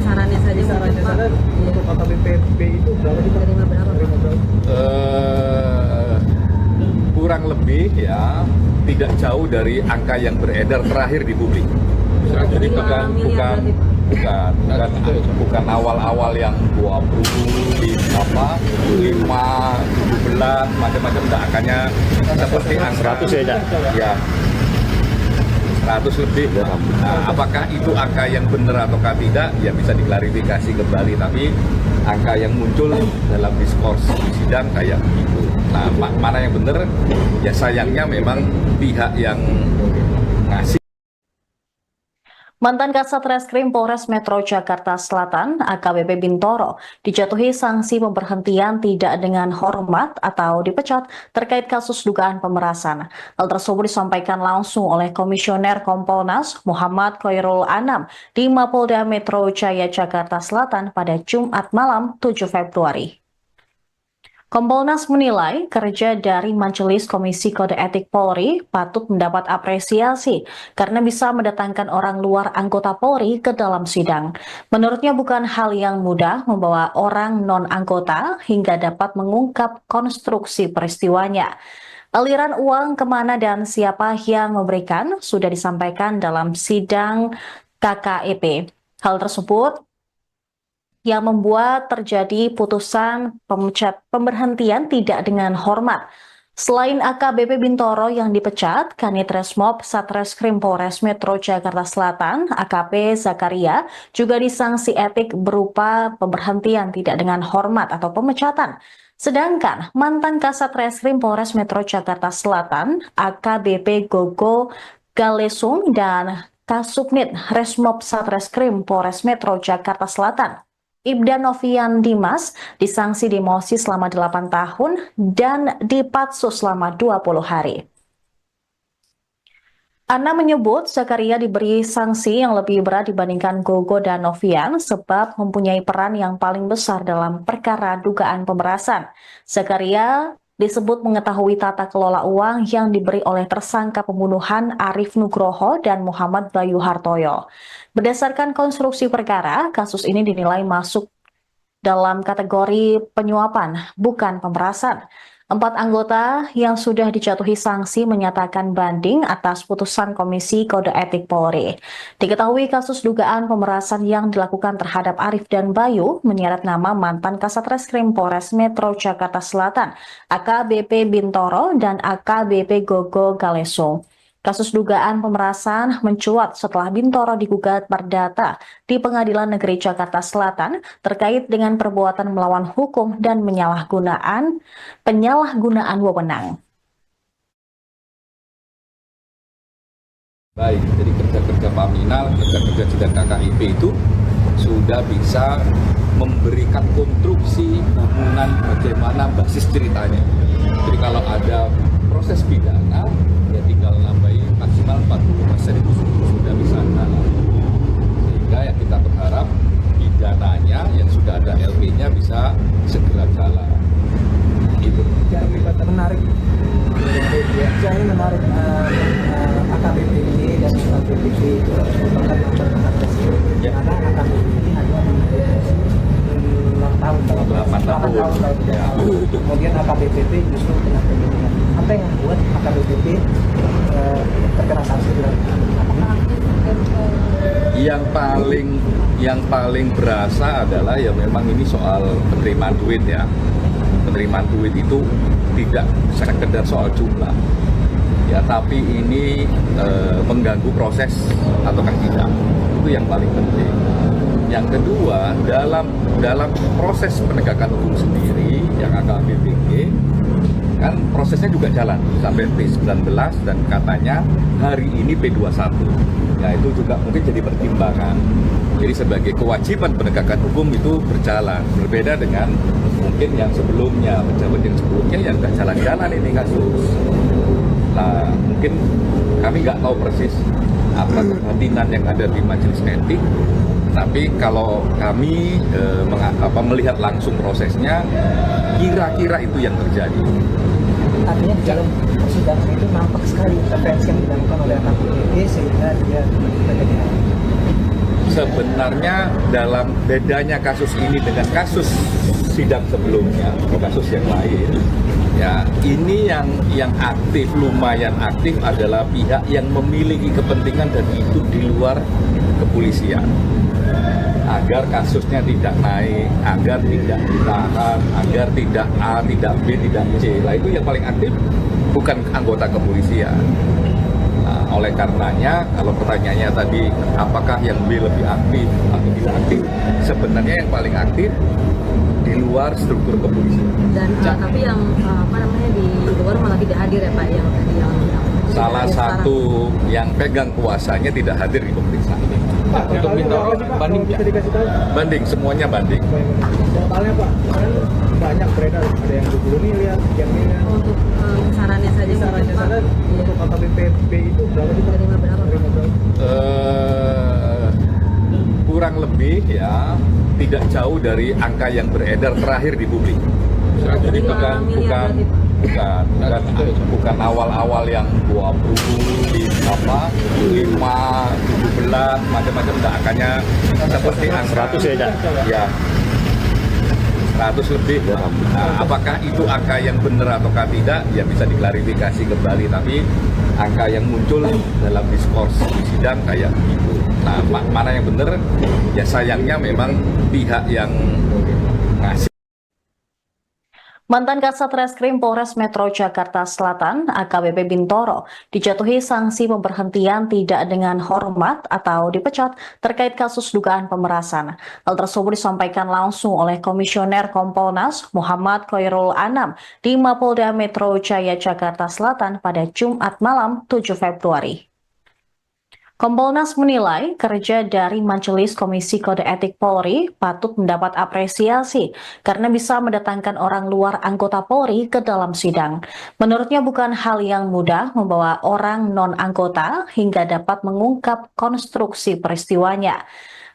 Speaker 4: sarannya saja
Speaker 5: Sarannya
Speaker 4: Pak.
Speaker 5: sana
Speaker 4: Iya.
Speaker 5: untuk AKBP itu berapa sih Pak?
Speaker 4: Terima berapa, Pak?
Speaker 5: Terima berapa?
Speaker 2: Kurang lebih ya tidak jauh dari angka yang beredar terakhir di publik. Jadi bukan awal-awal yang 20 di 5 17 macam-macam, enggak, angkanya seperti angka 100 ya 100 lebih. Nah, apakah itu angka yang benar ataukah tidak ya bisa diklarifikasi kembali, tapi angka yang muncul dalam diskurs di sidang kayak begitu. Nah, mana yang benar ya sayangnya memang pihak yang ngasih.
Speaker 1: Mantan Kasat Reskrim Polres Metro Jakarta Selatan, AKBP Bintoro, dijatuhi sanksi pemberhentian tidak dengan hormat atau dipecat terkait kasus dugaan pemerasan. Hal tersebut disampaikan langsung oleh Komisioner Kompolnas Muhammad Khairul Anam di Mapolda Metro Jaya Jakarta Selatan pada Jumat malam 7 Februari. Kompolnas menilai kerja dari Majelis Komisi Kode Etik Polri patut mendapat apresiasi karena bisa mendatangkan orang luar anggota Polri ke dalam sidang. Menurutnya bukan hal yang mudah membawa orang non-anggota hingga dapat mengungkap konstruksi peristiwanya. Aliran uang kemana dan siapa yang memberikan sudah disampaikan dalam sidang KKEP. Hal tersebut yang membuat terjadi putusan pemberhentian tidak dengan hormat. Selain AKBP Bintoro yang dipecat, Kanit Resmob Satreskrim Polres Metro Jakarta Selatan, AKP Zakaria, juga disanksi etik berupa pemberhentian tidak dengan hormat atau pemecatan. Sedangkan mantan Kasat Reskrim Polres Metro Jakarta Selatan, AKBP Gogo Galesung dan Kasubnit Resmob Satreskrim Polres Metro Jakarta Selatan, Ibda Novian Dimas, disanksi demosi selama 8 tahun dan dipatsus selama 20 hari. Ana menyebut Zakaria diberi sanksi yang lebih berat dibandingkan Gogo dan Novian sebab mempunyai peran yang paling besar dalam perkara dugaan pemerasan. Zakaria disebut mengetahui tata kelola uang yang diberi oleh tersangka pembunuhan Arif Nugroho dan Muhammad Bayu Hartoyo. Berdasarkan konstruksi perkara, kasus ini dinilai masuk dalam kategori penyuapan, bukan pemerasan. 4 anggota yang sudah dijatuhi sanksi menyatakan banding atas putusan Komisi Kode Etik Polri. Diketahui kasus dugaan pemerasan yang dilakukan terhadap Arif dan Bayu menyeret nama mantan Kasat Reskrim Polres Metro Jakarta Selatan, AKBP Bintoro dan AKBP Gogo Galesung. Kasus dugaan pemerasan mencuat setelah Bintoro digugat perdata di Pengadilan Negeri Jakarta Selatan terkait dengan perbuatan melawan hukum dan penyalahgunaan wewenang.
Speaker 2: Baik, jadi kerja-kerja Paminal, kerja-kerja sidang KKIP itu sudah bisa memberikan konstruksi bangunan bagaimana basis ceritanya. Jadi kalau ada proses pidana, ya tinggal nambahin maksimal 40% itu sudah bisa jalan. Sehingga ya kita berharap pidananya yang sudah ada LP-nya bisa segera jalan. Gitu.
Speaker 3: Jadi menarik, jadi menarik AKBP ini dan AKBP itu merupakan mantan Kasat Reskrim. Karena AKBP ini hanya dideteksi 6 tahun, 8 tahun. Kemudian AKBP justru kena penyidikan. Apa yang membuat AKBP terkena sanksi?
Speaker 2: Yang paling berasa adalah ya memang ini soal penerimaan duit ya. Penerimaan duit itu tidak sekedar soal jumlah, ya, tapi ini mengganggu proses ataukah tidak, itu yang paling penting. Yang kedua, dalam proses penegakan hukum sendiri yang AKBPG kan prosesnya juga jalan sampai P19 dan katanya hari ini P21. Ya itu juga mungkin jadi pertimbangan. Jadi sebagai kewajiban penegakan hukum itu berjalan, berbeda dengan mungkin yang sebelumnya, pejabat yang sebelumnya yang nggak jalan-jalan ini kasus. Nah mungkin kami nggak tahu persis apa kebatinan yang ada di majelis etik, tapi kalau kami melihat langsung prosesnya, kira-kira itu yang terjadi.
Speaker 3: Artinya di dalam persidangan itu nampak sekali intervensi yang dilakukan oleh AKBP sehingga dia terjadi.
Speaker 2: Sebenarnya dalam bedanya kasus ini dengan kasus sidang sebelumnya, kasus yang lain, ya ini yang aktif, lumayan aktif adalah pihak yang memiliki kepentingan dan itu di luar kepolisian, agar kasusnya tidak naik, agar tidak ditahan, agar tidak A, tidak B, tidak C. Lah itu yang paling aktif bukan anggota kepolisian. Nah, oleh karenanya, kalau pertanyaannya tadi apakah yang B lebih aktif atau tidak aktif, sebenarnya yang paling aktif di luar struktur kepolisian.
Speaker 4: Dan tapi yang di luar malah tidak hadir ya Pak, yang tadi yang
Speaker 2: salah satu yang pegang kuasanya tidak hadir di pemeriksaan ini.
Speaker 5: Pak,
Speaker 6: Untuk Bintoro, banding
Speaker 5: bisa dikasih tahu?
Speaker 2: Banding, semuanya banding.
Speaker 5: Totalnya Pak, kemarin banyak beredar, ada yang 20 miliar, yang miliar.
Speaker 4: untuk sarannya saja
Speaker 5: Sarannya
Speaker 4: Pak.
Speaker 5: sana
Speaker 4: Iya.
Speaker 5: untuk AKBP itu berapa sih Pak?
Speaker 4: Terima berapa Pak?
Speaker 5: Terima berapa?
Speaker 2: Kurang lebih ya tidak jauh dari angka yang beredar terakhir di publik. Jadi
Speaker 4: 5
Speaker 2: bukan
Speaker 4: miliar berarti, Pak.
Speaker 2: bukan awal-awal yang 20 apa 5 17 macam-macam, enggak, angkanya seperti angka
Speaker 7: 100 ya, Cak?
Speaker 2: Ya, 100 lebih. Nah, apakah itu angka yang benar ataukah tidak, ya bisa diklarifikasi kembali, tapi angka yang muncul dalam diskurs di sidang kayak gitu. Nah, mana yang benar, ya sayangnya memang pihak yang ngasih.
Speaker 1: Mantan Kasat Reskrim Polres Metro Jakarta Selatan, AKBP Bintoro, dijatuhi sanksi pemberhentian tidak dengan hormat atau dipecat terkait kasus dugaan pemerasan. Hal tersebut disampaikan langsung oleh Komisioner Kompolnas Muhammad Khairul Anam di Mapolda Metro Jaya Jakarta Selatan pada Jumat malam 7 Februari. Kompolnas menilai kerja dari Majelis Komisi Kode Etik Polri patut mendapat apresiasi karena bisa mendatangkan orang luar anggota Polri ke dalam sidang. Menurutnya bukan hal yang mudah membawa orang non-anggota hingga dapat mengungkap konstruksi peristiwanya.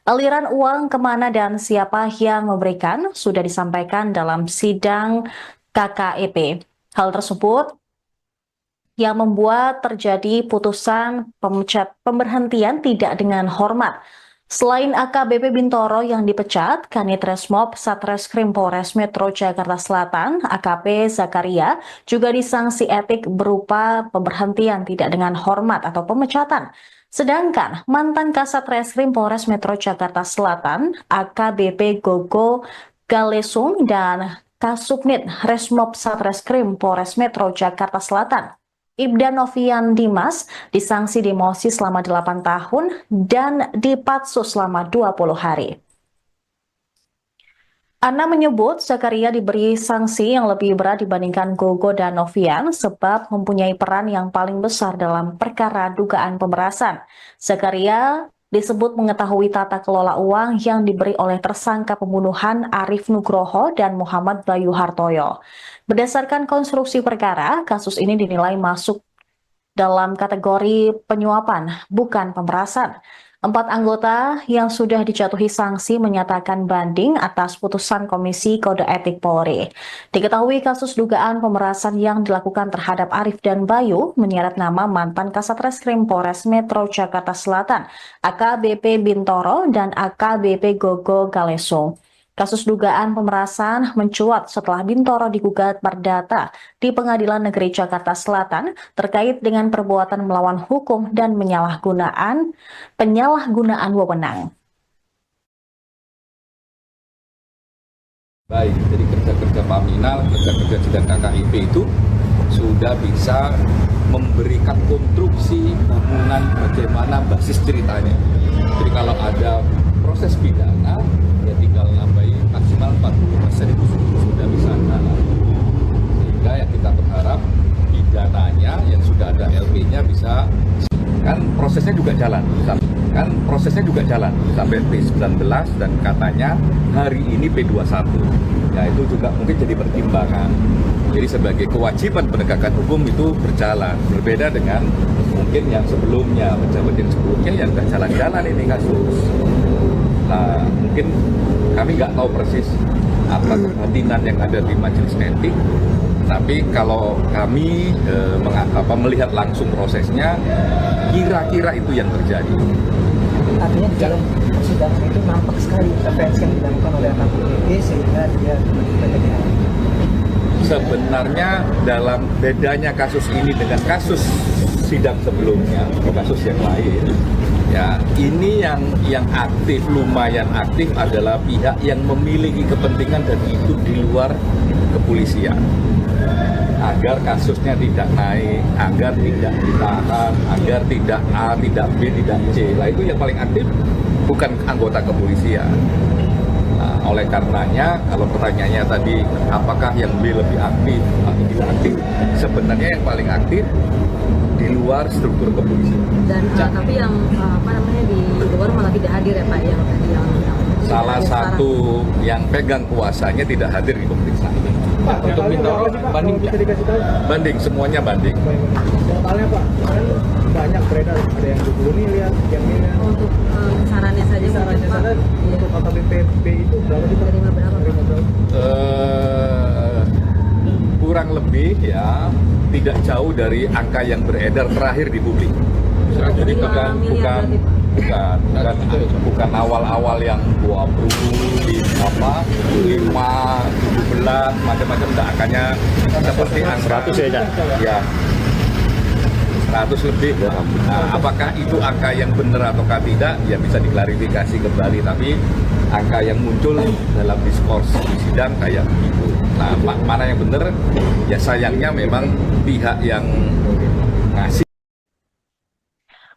Speaker 1: Aliran uang kemana dan siapa yang memberikan sudah disampaikan dalam sidang KKEP. Hal tersebut yang membuat terjadi putusan pemberhentian tidak dengan hormat. Selain AKBP Bintoro yang dipecat, Kanit Resmob Satreskrim Polres Metro Jakarta Selatan, AKP Zakaria, juga disanksi etik berupa pemberhentian tidak dengan hormat atau pemecatan. Sedangkan mantan Kasat Reskrim Polres Metro Jakarta Selatan, AKBP Gogo Galesung dan Kasubnit Resmob Satreskrim Polres Metro Jakarta Selatan, Ibda Novian Dimas, disanksi demosi selama 8 tahun dan dipatsus selama 20 hari. Ana menyebut Zakaria diberi sanksi yang lebih berat dibandingkan Gogo dan Novian sebab mempunyai peran yang paling besar dalam perkara dugaan pemerasan. Zakaria disebut mengetahui tata kelola uang yang diberi oleh tersangka pembunuhan Arif Nugroho dan Muhammad Bayu Hartoyo. Berdasarkan konstruksi perkara, kasus ini dinilai masuk dalam kategori penyuapan, bukan pemerasan. 4 anggota yang sudah dijatuhi sanksi menyatakan banding atas putusan Komisi Kode Etik Polri. Diketahui kasus dugaan pemerasan yang dilakukan terhadap Arif dan Bayu menyeret nama mantan Kasat Reskrim Polres Metro Jakarta Selatan, AKBP Bintoro dan AKBP Gogo Galesung. Kasus dugaan pemerasan mencuat setelah Bintoro digugat perdata di Pengadilan Negeri Jakarta Selatan terkait dengan perbuatan melawan hukum dan penyalahgunaan wewenang.
Speaker 2: Baik, jadi kerja-kerja Paminal, kerja-kerja sidang KKIP itu sudah bisa memberikan konstruksi bangunan bagaimana basis ceritanya. Jadi kalau ada proses pidana, ya tinggal nambahin maksimal 40% itu sudah bisa jalan. Sehingga yang kita berharap pidananya yang sudah ada LP-nya bisa, kan prosesnya juga jalan sampai P19 dan katanya hari ini P21. Ya itu juga mungkin jadi pertimbangan. Jadi sebagai kewajiban penegakan hukum itu berjalan, berbeda dengan mungkin yang sebelumnya, pejabat yang sebelumnya yang nggak jalan-jalan ini kasus. Nah, mungkin kami nggak tahu persis apa kebatinan yang ada di majelis etik, tapi kalau kami melihat langsung prosesnya, kira-kira itu yang terjadi.
Speaker 3: Artinya di dalam persidangan itu nampak sekali intervensi yang dilakukan oleh AKBP sehingga dia berbeda.
Speaker 2: Sebenarnya dalam bedanya kasus ini dengan kasus sidang sebelumnya, kasus yang lain, ya ini yang aktif, lumayan aktif adalah pihak yang memiliki kepentingan dan itu di luar kepolisian, agar kasusnya tidak naik, agar tidak ditahan, agar tidak A, tidak B, tidak C. Lah itu yang paling aktif bukan anggota kepolisian. Nah, oleh karenanya kalau pertanyaannya tadi apakah yang B lebih aktif atau tidak aktif, sebenarnya yang paling aktif di luar struktur kepolisian.
Speaker 4: Dan tapi yang di luar malah tidak hadir ya Pak, yang tadi yang
Speaker 2: salah satu yang pegang kuasanya tidak hadir di pemeriksaan.
Speaker 5: Pak,
Speaker 6: Untuk Bintoro banding,
Speaker 5: bisa dikasih tahu?
Speaker 2: Banding, semuanya banding.
Speaker 5: Totalnya Pak, kemarin banyak beredar, ada yang 20 miliar, yang ini.
Speaker 4: untuk sarannya saja
Speaker 5: Sarannya
Speaker 4: Pak.
Speaker 5: sana
Speaker 4: Iya.
Speaker 5: untuk AKBP itu berapa sih Pak?
Speaker 4: Terima berapa Pak?
Speaker 5: Terima berapa?
Speaker 2: ya tidak jauh dari angka yang beredar terakhir di publik. Jadi bukan awal-awal yang 20, 5, 17, macam-macam, enggak, angkanya seperti angka
Speaker 7: 100 ya.
Speaker 2: 100 lebih. Nah, apakah itu angka yang benar ataukah tidak, ya bisa diklarifikasi kembali, tapi angka yang muncul dalam diskurs di sidang kayak begitu. Nah, mana yang benar, ya sayangnya memang pihak yang ngasih.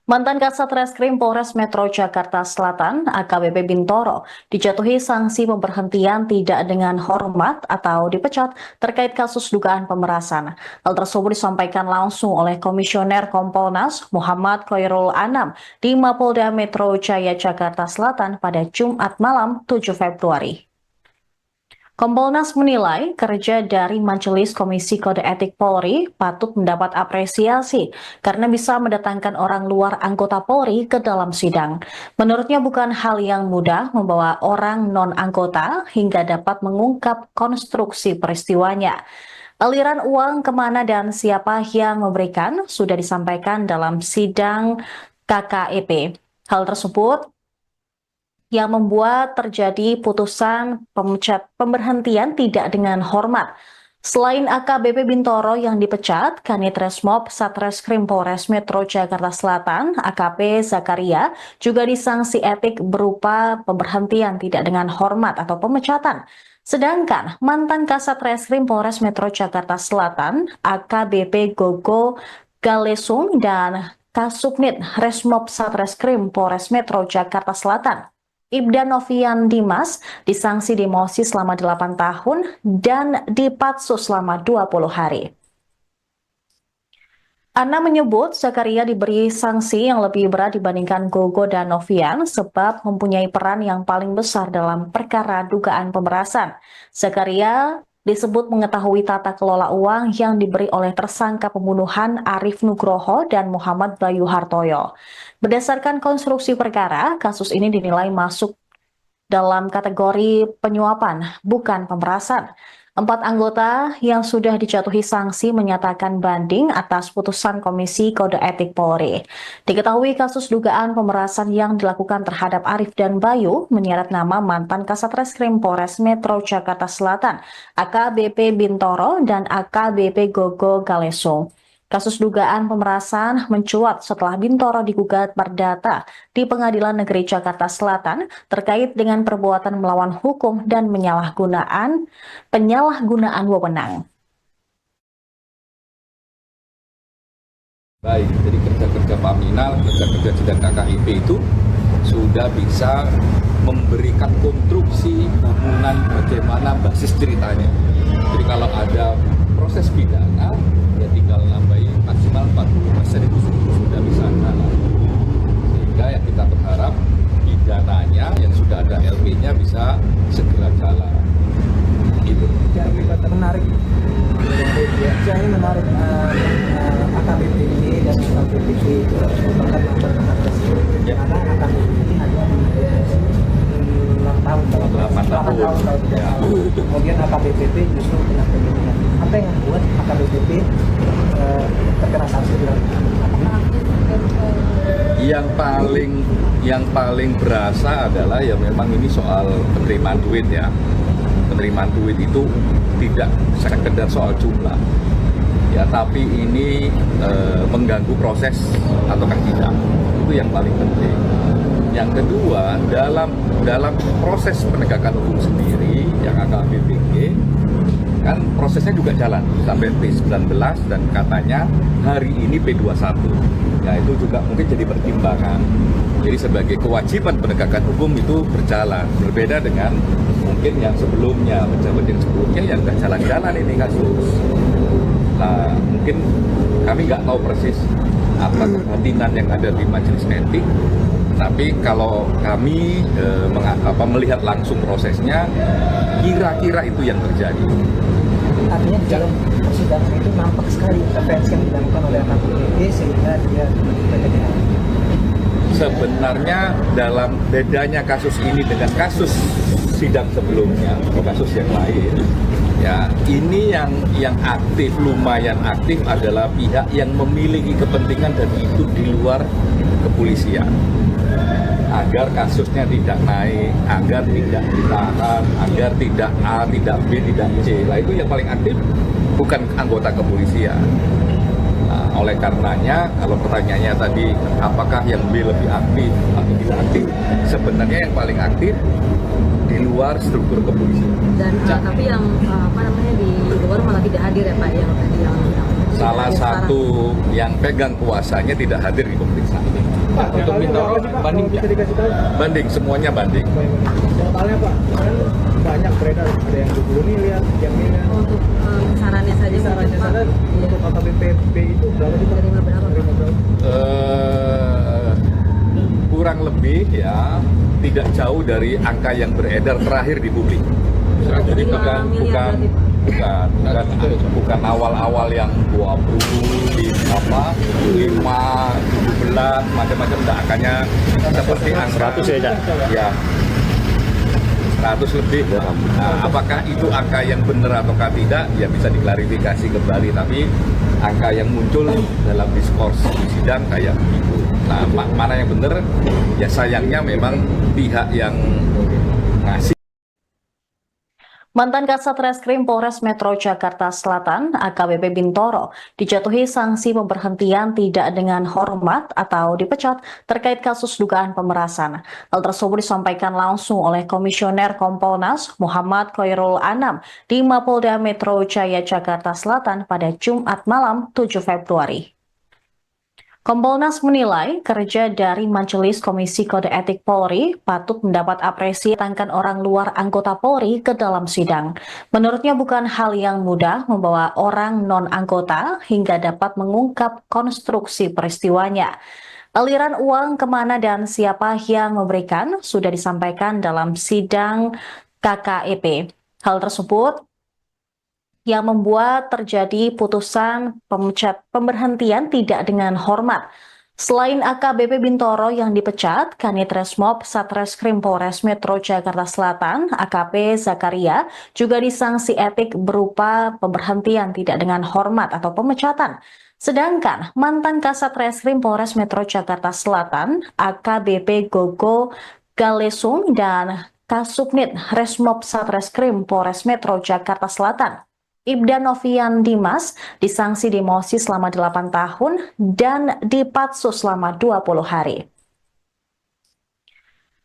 Speaker 1: Mantan Kasat Reskrim Polres Metro Jakarta Selatan, AKBP Bintoro, dijatuhi sanksi pemberhentian tidak dengan hormat atau dipecat terkait kasus dugaan pemerasan. Hal tersebut disampaikan langsung oleh Komisioner Kompolnas Muhammad Khairul Anam di Mapolda Metro Jaya Jakarta Selatan pada Jumat malam 7 Februari. Kompolnas menilai kerja dari Majelis Komisi Kode Etik Polri patut mendapat apresiasi karena bisa mendatangkan orang luar anggota Polri ke dalam sidang. Menurutnya bukan hal yang mudah membawa orang non-anggota hingga dapat mengungkap konstruksi peristiwanya. Aliran uang kemana dan siapa yang memberikan sudah disampaikan dalam sidang KKEP. Hal tersebut yang membuat terjadi putusan pemberhentian tidak dengan hormat. Selain AKBP Bintoro yang dipecat, Kanit Resmob Satreskrim Polres Metro Jakarta Selatan, AKP Zakaria, juga disanksi etik berupa pemberhentian tidak dengan hormat atau pemecatan. Sedangkan mantan Kasat Reskrim Polres Metro Jakarta Selatan, AKBP Gogo Galesung dan Kasubnit Resmob Satreskrim Polres Metro Jakarta Selatan, Ibda Novian Dimas, disanksi demosi selama 8 tahun dan dipatsus selama 20 hari. Ana menyebut Zakaria diberi sanksi yang lebih berat dibandingkan Gogo dan Novian sebab mempunyai peran yang paling besar dalam perkara dugaan pemerasan. Zakaria disebut mengetahui tata kelola uang yang diberi oleh tersangka pembunuhan Arif Nugroho dan Muhammad Bayu Hartoyo. Berdasarkan konstruksi perkara, kasus ini dinilai masuk dalam kategori penyuapan, bukan pemerasan. 4 anggota yang sudah dijatuhi sanksi menyatakan banding atas putusan Komisi Kode Etik Polri. Diketahui kasus dugaan pemerasan yang dilakukan terhadap Arif dan Bayu menyeret nama mantan Kasat Reskrim Polres Metro Jakarta Selatan, AKBP Bintoro dan AKBP Gogo Galesung. Kasus dugaan pemerasan mencuat setelah Bintoro digugat perdata di Pengadilan Negeri Jakarta Selatan terkait dengan perbuatan melawan hukum dan penyalahgunaan wewenang.
Speaker 2: Baik, jadi kerja-kerja Paminal, kerja-kerja sidang KKIP itu sudah bisa memberikan konstruksi bangunan bagaimana basis ceritanya. Jadi kalau ada proses pidana, ya tinggal nambahin maksimal 40% itu sudah bisa jalan. Sehingga ya kita berharap pidananya yang sudah ada LP-nya bisa segera jalan. Gitu.
Speaker 3: Ya, kita menarik. Ya, ini menarik AKBP ini dan AKBP itu merupakan mempertahankan presiden.
Speaker 2: Ya.
Speaker 3: Karena AKBP ini hanya di 6 tahun.
Speaker 2: 8 tahun. Ya.
Speaker 3: Kemudian AKBP justru kena pemilihan. Apa yang membuat AKBP terkena sanksi dalam
Speaker 2: yang paling berasa adalah ya memang ini soal penerimaan duit ya. Penerimaan duit itu tidak sekedar soal jumlah ya, tapi ini mengganggu proses ataukah tidak, itu yang paling penting. Yang kedua, dalam proses penegakan hukum sendiri yang AKBPG kan prosesnya juga jalan sampai P19 dan katanya hari ini P21. Ya itu juga mungkin jadi pertimbangan. Jadi sebagai kewajiban penegakan hukum itu berjalan, berbeda dengan mungkin yang sebelumnya, pejabat yang sebelumnya yang nggak jalan-jalan ini kasus. Nah, mungkin kami nggak tahu persis apa kebatinan yang ada di majelis etik, tapi kalau kami melihat langsung prosesnya, kira-kira itu yang terjadi.
Speaker 3: Artinya di dalam persidangan itu nampak sekali intervensi yang dilakukan oleh AKBP sehingga dia PTDH.
Speaker 2: sebenarnya dalam bedanya kasus ini dengan kasus sidang sebelumnya atau kasus yang lain, ya ini yang aktif, lumayan aktif adalah pihak yang memiliki kepentingan dan itu di luar kepolisian, agar kasusnya tidak naik, agar tidak ditahan, agar tidak A, tidak B, tidak C. Nah, itu yang paling aktif bukan anggota kepolisian. Nah, oleh karenanya, kalau pertanyaannya tadi, apakah yang B lebih aktif atau tidak aktif? Sebenarnya yang paling aktif di luar struktur kepolisian.
Speaker 4: Dan tapi yang di luar malah tidak hadir ya Pak, yang tadi yang
Speaker 2: Salah
Speaker 4: hadir
Speaker 2: satu yang pegang kuasanya tidak hadir di pemeriksaan ini.
Speaker 5: Pak,
Speaker 6: Untuk Bintoro, banding
Speaker 5: bisa dikasih tahu?
Speaker 2: Banding, semuanya banding.
Speaker 5: Totalnya Pak, kan banyak beredar, ada yang 20 miliar, sekian miliar.
Speaker 4: untuk sarannya saja
Speaker 5: Kisarannya
Speaker 4: mungkin, Pak.
Speaker 5: sana
Speaker 4: Iya.
Speaker 5: untuk AKBP itu berapa sih Pak?
Speaker 4: Terima berapa, Pak?
Speaker 5: Terima berapa?
Speaker 2: Kurang lebih ya tidak jauh dari angka yang beredar terakhir di publik. Jadi bukan awal-awal yang 20 di 5 17 macam-macam, angkanya seperti angka
Speaker 7: 100 ya,
Speaker 2: 100 lebih. Nah, apakah itu angka yang benar ataukah tidak ya bisa diklarifikasi kembali, tapi angka yang muncul dalam diskurs di sidang kayak begitu. Nah, mana yang benar ya sayangnya memang pihak yang ngasih.
Speaker 1: Mantan Kasat Reskrim Polres Metro Jakarta Selatan, AKBP Bintoro, dijatuhi sanksi pemberhentian tidak dengan hormat atau dipecat terkait kasus dugaan pemerasan. Hal tersebut disampaikan langsung oleh Komisioner Kompolnas Muhammad Khairul Anam di Mapolda Metro Jaya Jakarta Selatan pada Jumat malam 7 Februari. Kompolnas menilai kerja dari Majelis Komisi Kode Etik Polri patut mendapat apresiasi datangkan orang luar anggota Polri ke dalam sidang. Menurutnya bukan hal yang mudah membawa orang non-anggota hingga dapat mengungkap konstruksi peristiwanya. Aliran uang kemana dan siapa yang memberikan sudah disampaikan dalam sidang KKEP. Hal tersebut yang membuat terjadi putusan pemberhentian tidak dengan hormat. Selain AKBP Bintoro yang dipecat, Kanit Resmob Satreskrim Polres Metro Jakarta Selatan, AKP Zakaria, juga disanksi etik berupa pemberhentian tidak dengan hormat atau pemecatan. Sedangkan mantan Kasat Reskrim Polres Metro Jakarta Selatan, AKBP Gogo Galesung dan Kasubnit Resmob Satreskrim Polres Metro Jakarta Selatan, Ibda Novian Dimas, disanksi demosi selama 8 tahun dan dipatsu selama 20 hari.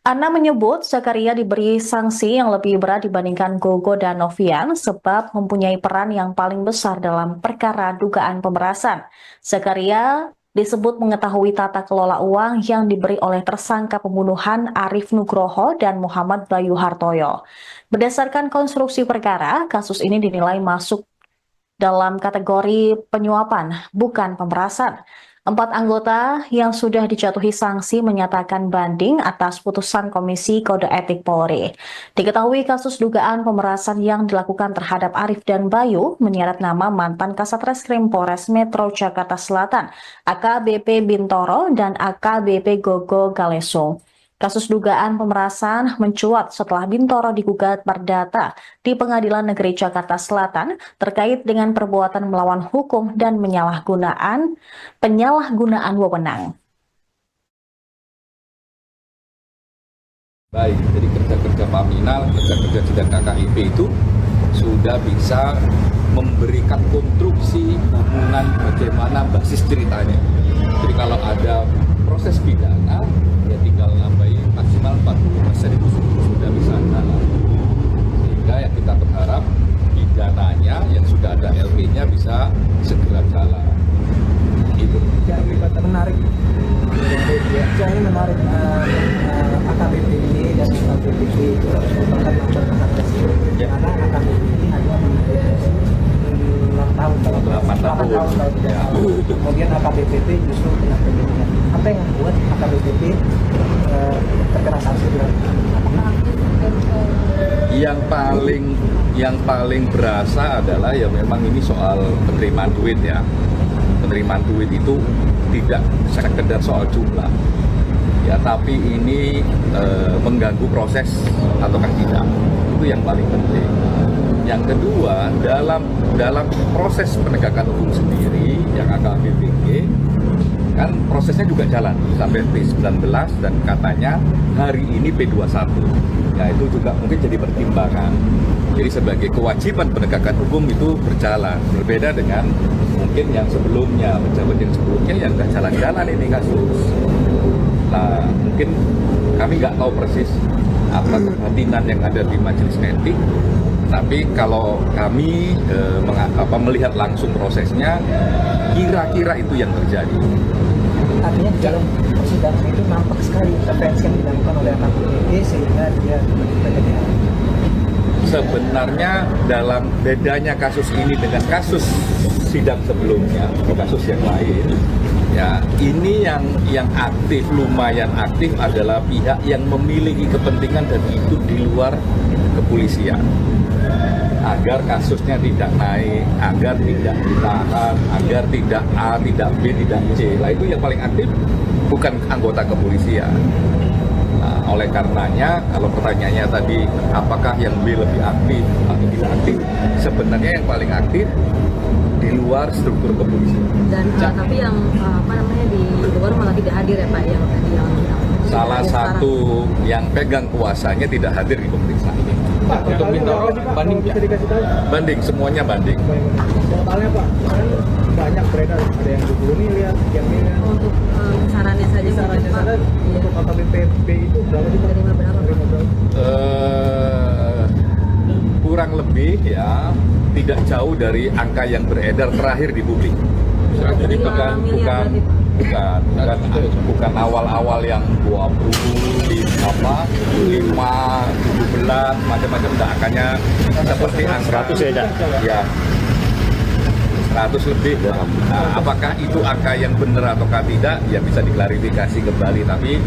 Speaker 1: Ana menyebut Zakaria diberi sanksi yang lebih berat dibandingkan Gogo dan Novian sebab mempunyai peran yang paling besar dalam perkara dugaan pemerasan. Zakaria disebut mengetahui tata kelola uang yang diberi oleh tersangka pembunuhan Arif Nugroho dan Muhammad Bayu Hartoyo. Berdasarkan konstruksi perkara, kasus ini dinilai masuk dalam kategori penyuapan, bukan pemerasan. 4 anggota yang sudah dijatuhi sanksi menyatakan banding atas putusan Komisi Kode Etik Polri. Diketahui kasus dugaan pemerasan yang dilakukan terhadap Arif dan Bayu menyeret nama mantan Kasat Reskrim Polres Metro Jakarta Selatan, AKBP Bintoro dan AKBP Gogo Galesung. Kasus dugaan pemerasan mencuat setelah Bintoro digugat perdata di Pengadilan Negeri Jakarta Selatan terkait dengan perbuatan melawan hukum dan penyalahgunaan wewenang.
Speaker 2: Baik, jadi kerja-kerja Paminal, kerja-kerja sidang KKIP itu sudah bisa memberikan konstruksi bangunan bagaimana basis ceritanya. Jadi kalau ada proses pidana, ya tinggal nambahin maksimal 40% itu sudah bisa jalan. Sehingga yang kita berharap pidananya yang sudah ada LP-nya bisa segera jalan. Gitu.
Speaker 3: Menarik. Saya ini menarik AKBP ini dan AKBP itu merupakan mantan Kasat Reskrim. Karena AKBP ini hanya menjadi 6 tahun.
Speaker 2: 8 tahun.
Speaker 3: Ya. Kemudian AKBP justru kena pemberhentian. Apa yang membuat AKBP terkena sanksi berat?
Speaker 2: Yang paling berasa adalah ya memang ini soal penerimaan duit ya. Penerimaan duit itu tidak sekedar soal jumlah. tapi ini mengganggu proses ataukah tidak, itu yang paling penting. Yang kedua, dalam proses penegakan hukum sendiri yang AKBPG kan prosesnya juga jalan sampai P19 dan katanya hari ini P21. Ya itu juga mungkin jadi pertimbangan. Jadi sebagai kewajiban penegakan hukum itu berjalan, berbeda dengan mungkin yang sebelumnya, pejabat yang sebelumnya yang nggak jalan-jalan ini kasus. Nah mungkin kami nggak tahu persis apa kebatinan yang ada di majelis etik, tapi kalau kami melihat langsung prosesnya, kira-kira itu yang terjadi.
Speaker 3: Artinya di dalam persidangan itu nampak sekali intervensi yang dilakukan oleh AKBP sehingga dia terjadi.
Speaker 2: Sebenarnya dalam bedanya kasus ini dengan kasus sidang sebelumnya, kasus yang lain, ya ini yang aktif, lumayan aktif adalah pihak yang memiliki kepentingan dan itu di luar kepolisian, agar kasusnya tidak naik, agar tidak ditahan, agar tidak A, tidak B, tidak C. Lah itu yang paling aktif bukan anggota kepolisian. Nah, oleh karenanya, kalau pertanyaannya tadi apakah yang B lebih aktif atau tidak aktif, sebenarnya yang paling aktif di luar struktur kepolisian.
Speaker 4: Dan tapi yang di luar malah tidak hadir ya Pak, yang tadi yang
Speaker 2: Salah satu yang pegang kuasanya tidak hadir di pemeriksaan ini.
Speaker 5: Pak,
Speaker 6: Untuk
Speaker 5: yang
Speaker 6: Bintoro,
Speaker 5: berapa sih, Pak?
Speaker 6: banding
Speaker 5: Bisa dikasih tahu?
Speaker 2: Banding, semuanya banding.
Speaker 5: Totalnya Pak, kan banyak beredar, ada yang 20 miliar, sekian miliar.
Speaker 4: untuk sarannya saja
Speaker 5: Kisarannya
Speaker 4: mungkin, Pak.
Speaker 5: sana
Speaker 4: Iya.
Speaker 5: untuk AKBP itu berapa sih Pak?
Speaker 4: Terima berapa, Pak?
Speaker 5: Terima berapa?
Speaker 2: Kurang lebih ya tidak jauh dari angka yang beredar terakhir di publik. Jadi
Speaker 4: 5 miliar berarti, Pak?
Speaker 2: bukan awal-awal yang 20, 5, 17, macam-macam, angkanya seperti angka
Speaker 5: 100 ya, Cak?
Speaker 2: Ya, 100 lebih. Nah, apakah itu angka yang benar ataukah tidak, ya bisa diklarifikasi kembali, tapi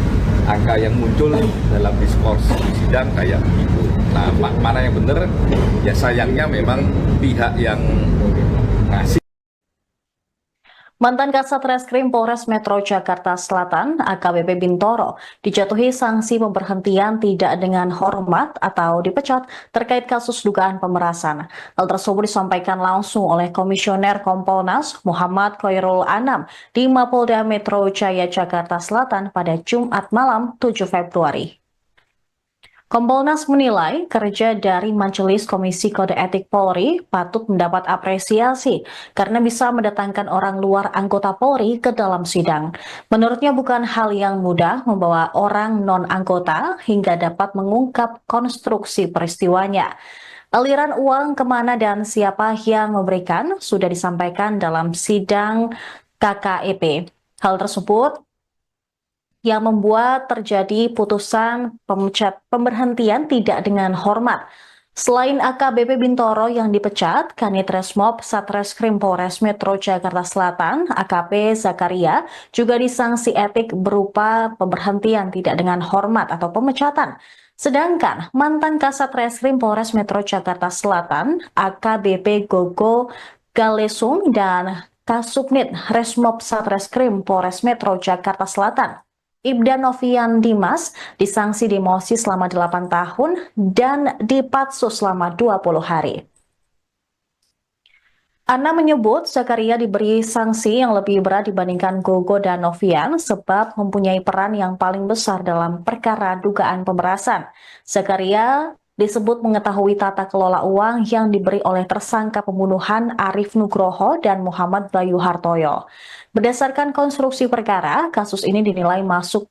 Speaker 2: angka yang muncul dalam diskurs di sidang kayak begitu. Nah, mana yang benar, ya sayangnya memang pihak yang ngasih.
Speaker 1: Mantan Kasat Reskrim Polres Metro Jakarta Selatan, AKBP Bintoro, dijatuhi sanksi pemberhentian tidak dengan hormat atau dipecat terkait kasus dugaan pemerasan. Hal tersebut disampaikan langsung oleh Komisioner Kompolnas Muhammad Khairul Anam di Mapolda Metro Jaya Jakarta Selatan pada Jumat malam 7 Februari. Kompolnas menilai kerja dari Majelis Komisi Kode Etik Polri patut mendapat apresiasi karena bisa mendatangkan orang luar anggota Polri ke dalam sidang. Menurutnya bukan hal yang mudah membawa orang non-anggota hingga dapat mengungkap konstruksi peristiwanya. Aliran uang kemana dan siapa yang memberikan sudah disampaikan dalam sidang KKEP. Hal tersebut yang membuat terjadi putusan pemberhentian tidak dengan hormat. Selain AKBP Bintoro yang dipecat, Kanit Resmob Satreskrim Polres Metro Jakarta Selatan, AKP Zakaria, juga disanksi etik berupa pemberhentian tidak dengan hormat atau pemecatan. Sedangkan mantan Kasat Reskrim Polres Metro Jakarta Selatan, AKBP Gogo Galesung dan Kasubnit Resmob Satreskrim Polres Metro Jakarta Selatan, Ibda Novian Dimas, disanksi demosi selama 8 tahun dan dipatsu selama 20 hari. Ana menyebut Zakaria diberi sanksi yang lebih berat dibandingkan Gogo dan Novian sebab mempunyai peran yang paling besar dalam perkara dugaan pemerasan. Zakaria disebut mengetahui tata kelola uang yang diberi oleh tersangka pembunuhan Arif Nugroho dan Muhammad Bayu Hartoyo. Berdasarkan konstruksi perkara, kasus ini dinilai masuk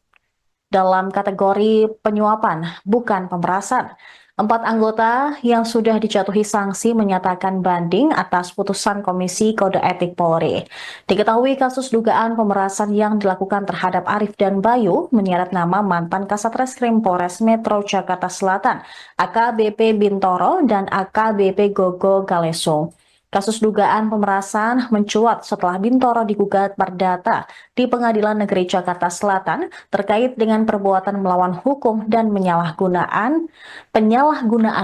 Speaker 1: dalam kategori penyuapan, bukan pemerasan. 4 anggota yang sudah dijatuhi sanksi menyatakan banding atas putusan Komisi Kode Etik Polri. Diketahui kasus dugaan pemerasan yang dilakukan terhadap Arif dan Bayu menyeret nama mantan Kasat Reskrim Polres Metro Jakarta Selatan, AKBP Bintoro dan AKBP Gogo Galesung. Kasus dugaan pemerasan mencuat setelah Bintoro digugat perdata di Pengadilan Negeri Jakarta Selatan terkait dengan perbuatan melawan hukum dan penyalahgunaan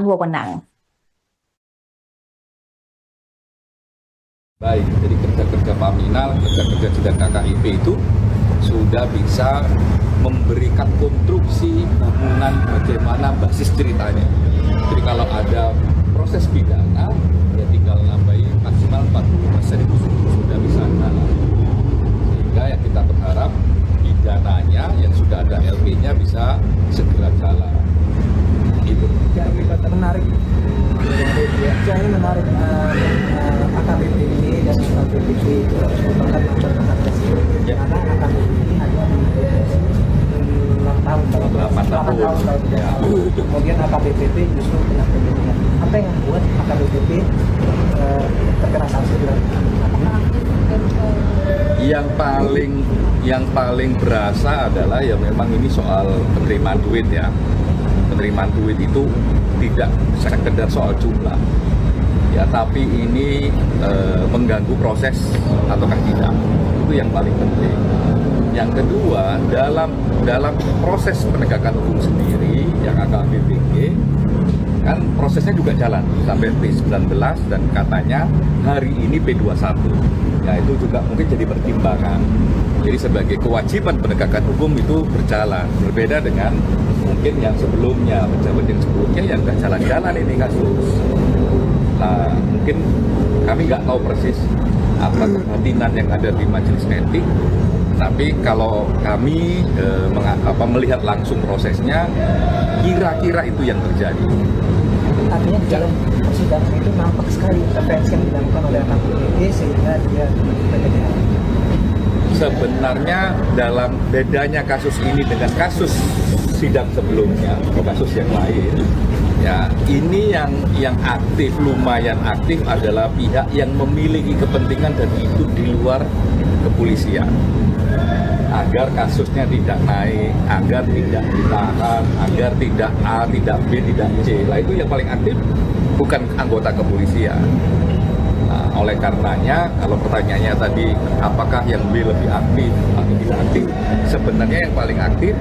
Speaker 1: wewenang.
Speaker 2: Baik, jadi kerja-kerja paminal, kerja-kerja sidang KKIP itu sudah bisa memberikan konstruksi bangunan bagaimana basis ceritanya. Jadi kalau ada proses pidana, ya tinggal nambahin maksimal 40% itu sudah bisa jalan. Sehingga yang kita berharap pidananya yang sudah ada LP-nya bisa segera jalan. Gitu.
Speaker 3: Menarik. Saya ini menarik AKBP ini dan AKBP itu merupakan mantan pekerja sipil. Karena AKBP ini hanya dideteksi 6 tahun,
Speaker 2: 8 tahun.
Speaker 3: Ya. Kemudian AKBP justru kena pemilihan. Apa yang membuat AKBP terkena sanksi berat?
Speaker 2: Yang paling berasa adalah ya memang ini soal penerimaan duit ya. Penerimaan duit itu tidak sekedar soal jumlah, ya, tapi ini mengganggu proses ataukah tidak, itu yang paling penting. Yang kedua, dalam proses penegakan hukum sendiri yang AKBPG kan prosesnya juga jalan sampai P19 dan katanya hari ini P21, ya itu juga mungkin jadi pertimbangan. Jadi sebagai kewajiban penegakan hukum itu berjalan, berbeda dengan mungkin yang sebelumnya, pejabat yang sebelumnya yang nggak jalan-jalan ini kasus. Nah, mungkin kami nggak tahu persis apa kebatinan yang ada di majelis etik, tapi kalau kami melihat langsung prosesnya, kira-kira itu yang terjadi.
Speaker 3: Artinya di dalam persidangan itu nampak sekali intervensi yang dilakukan oleh AKBP sehingga dia PPDA.
Speaker 2: Sebenarnya dalam bedanya kasus ini dengan kasus sidang sebelumnya atau kasus yang lain, ya ini yang aktif, lumayan aktif adalah pihak yang memiliki kepentingan dan itu di luar kepolisian, agar kasusnya tidak naik, agar tidak ditahan, agar tidak A, tidak B, tidak C. Lah itu yang paling aktif bukan anggota kepolisian. Nah, oleh karenanya, kalau pertanyaannya tadi apakah yang B lebih aktif atau tidak aktif, sebenarnya yang paling aktif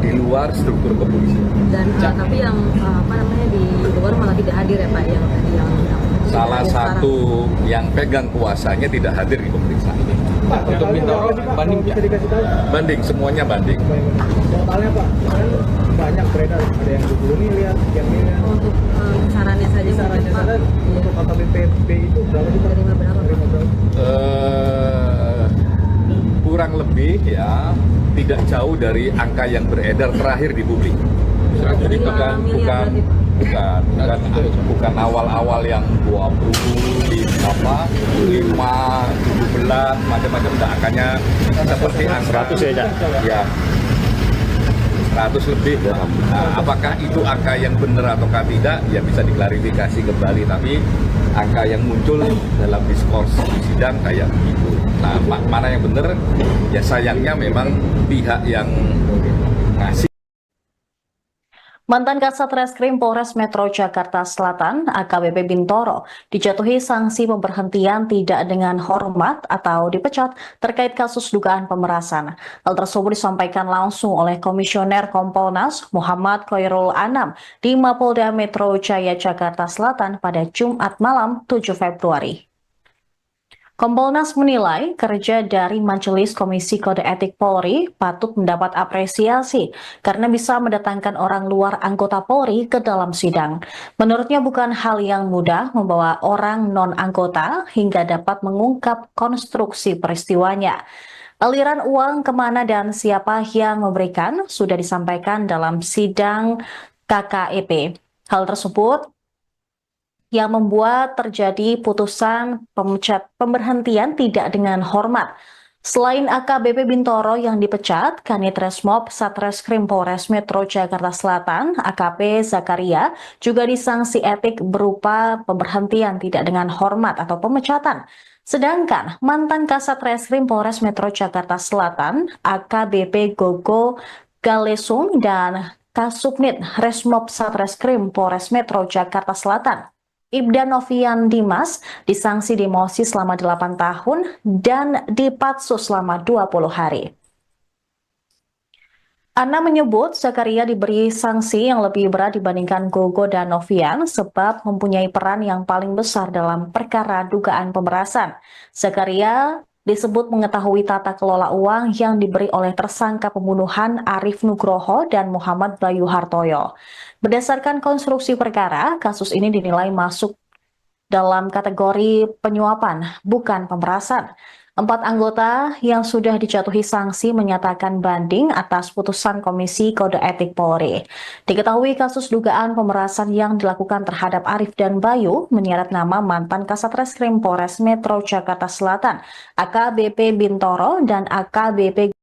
Speaker 2: di luar struktur kepolisian.
Speaker 4: Dan tapi yang di luar malah tidak hadir ya Pak, yang tadi yang
Speaker 2: Salah satu yang pegang kuasanya tidak hadir di pemeriksaan.
Speaker 5: Pak,
Speaker 6: Untuk Bintoro banding ya?
Speaker 5: bisa dikasih tahu?
Speaker 2: Banding, semuanya banding.
Speaker 5: Totalnya Pak, kan banyak beredar, ada yang 20 miliar, sekian miliar.
Speaker 4: untuk sarannya saja
Speaker 5: Sarannya
Speaker 4: mungkin, Pak.
Speaker 5: sana untuk AKBP itu berapa sih Pak?
Speaker 4: Terima berapa, Pak?
Speaker 5: Terima berapa?
Speaker 2: Kurang lebih ya tidak jauh dari angka yang beredar terakhir di publik. Jadi bukan awal-awal yang 20, 5, 17 macam-macam, angkanya seperti angka 100 ya. 100 lebih. Nah, apakah itu angka yang benar ataukah tidak ya bisa diklarifikasi kembali, tapi angka yang muncul dalam diskurs di sidang kayak begitu. Nah, mana yang benar ya sayangnya memang pihak yang ngasih.
Speaker 1: Mantan Kasat Reskrim Polres Metro Jakarta Selatan, AKBP Bintoro, dijatuhi sanksi pemberhentian tidak dengan hormat atau dipecat terkait kasus dugaan pemerasan. Hal tersebut disampaikan langsung oleh Komisioner Kompolnas Muhammad Khairul Anam di Mapolda Metro Jaya Jakarta Selatan pada Jumat malam 7 Februari. Kompolnas menilai kerja dari Majelis Komisi Kode Etik Polri patut mendapat apresiasi karena bisa mendatangkan orang luar anggota Polri ke dalam sidang. Menurutnya bukan hal yang mudah membawa orang non-anggota hingga dapat mengungkap konstruksi peristiwanya. Aliran uang kemana dan siapa yang memberikan sudah disampaikan dalam sidang KKEP. Hal tersebut yang membuat terjadi putusan pemberhentian tidak dengan hormat. Selain AKBP Bintoro yang dipecat, Kanit Resmob Satreskrim Polres Metro Jakarta Selatan, AKP Zakaria, juga disanksi etik berupa pemberhentian tidak dengan hormat atau pemecatan. Sedangkan mantan Kasat Reskrim Polres Metro Jakarta Selatan, AKBP Gogo Galesung dan Kasubnit Resmob Satreskrim Polres Metro Jakarta Selatan, Ibda Novian Dimas, disanksi demosi selama 8 tahun dan dipatsu selama 20 hari. Ana menyebut Zakaria diberi sanksi yang lebih berat dibandingkan Gogo dan Novian sebab mempunyai peran yang paling besar dalam perkara dugaan pemerasan. Zakaria disebut mengetahui tata kelola uang yang diberi oleh tersangka pembunuhan Arif Nugroho dan Muhammad Bayu Hartoyo. Berdasarkan konstruksi perkara, kasus ini dinilai masuk dalam kategori penyuapan, bukan pemerasan. 4 anggota yang sudah dijatuhi sanksi menyatakan banding atas putusan Komisi Kode Etik Polri. Diketahui kasus dugaan pemerasan yang dilakukan terhadap Arif dan Bayu menyeret nama mantan Kasat Reskrim Polres Metro Jakarta Selatan, AKBP Bintoro dan AKBP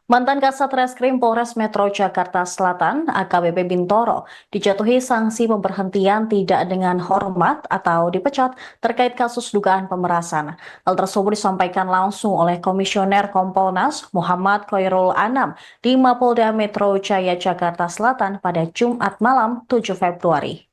Speaker 1: Mantan Kasat Reskrim Polres Metro Jakarta Selatan, AKBP Bintoro, dijatuhi sanksi pemberhentian tidak dengan hormat atau dipecat terkait kasus dugaan pemerasan. Hal tersebut disampaikan langsung oleh Komisioner Kompolnas Muhammad Khairul Anam di Mapolda Metro Jaya Jakarta Selatan pada Jumat malam 7 Februari.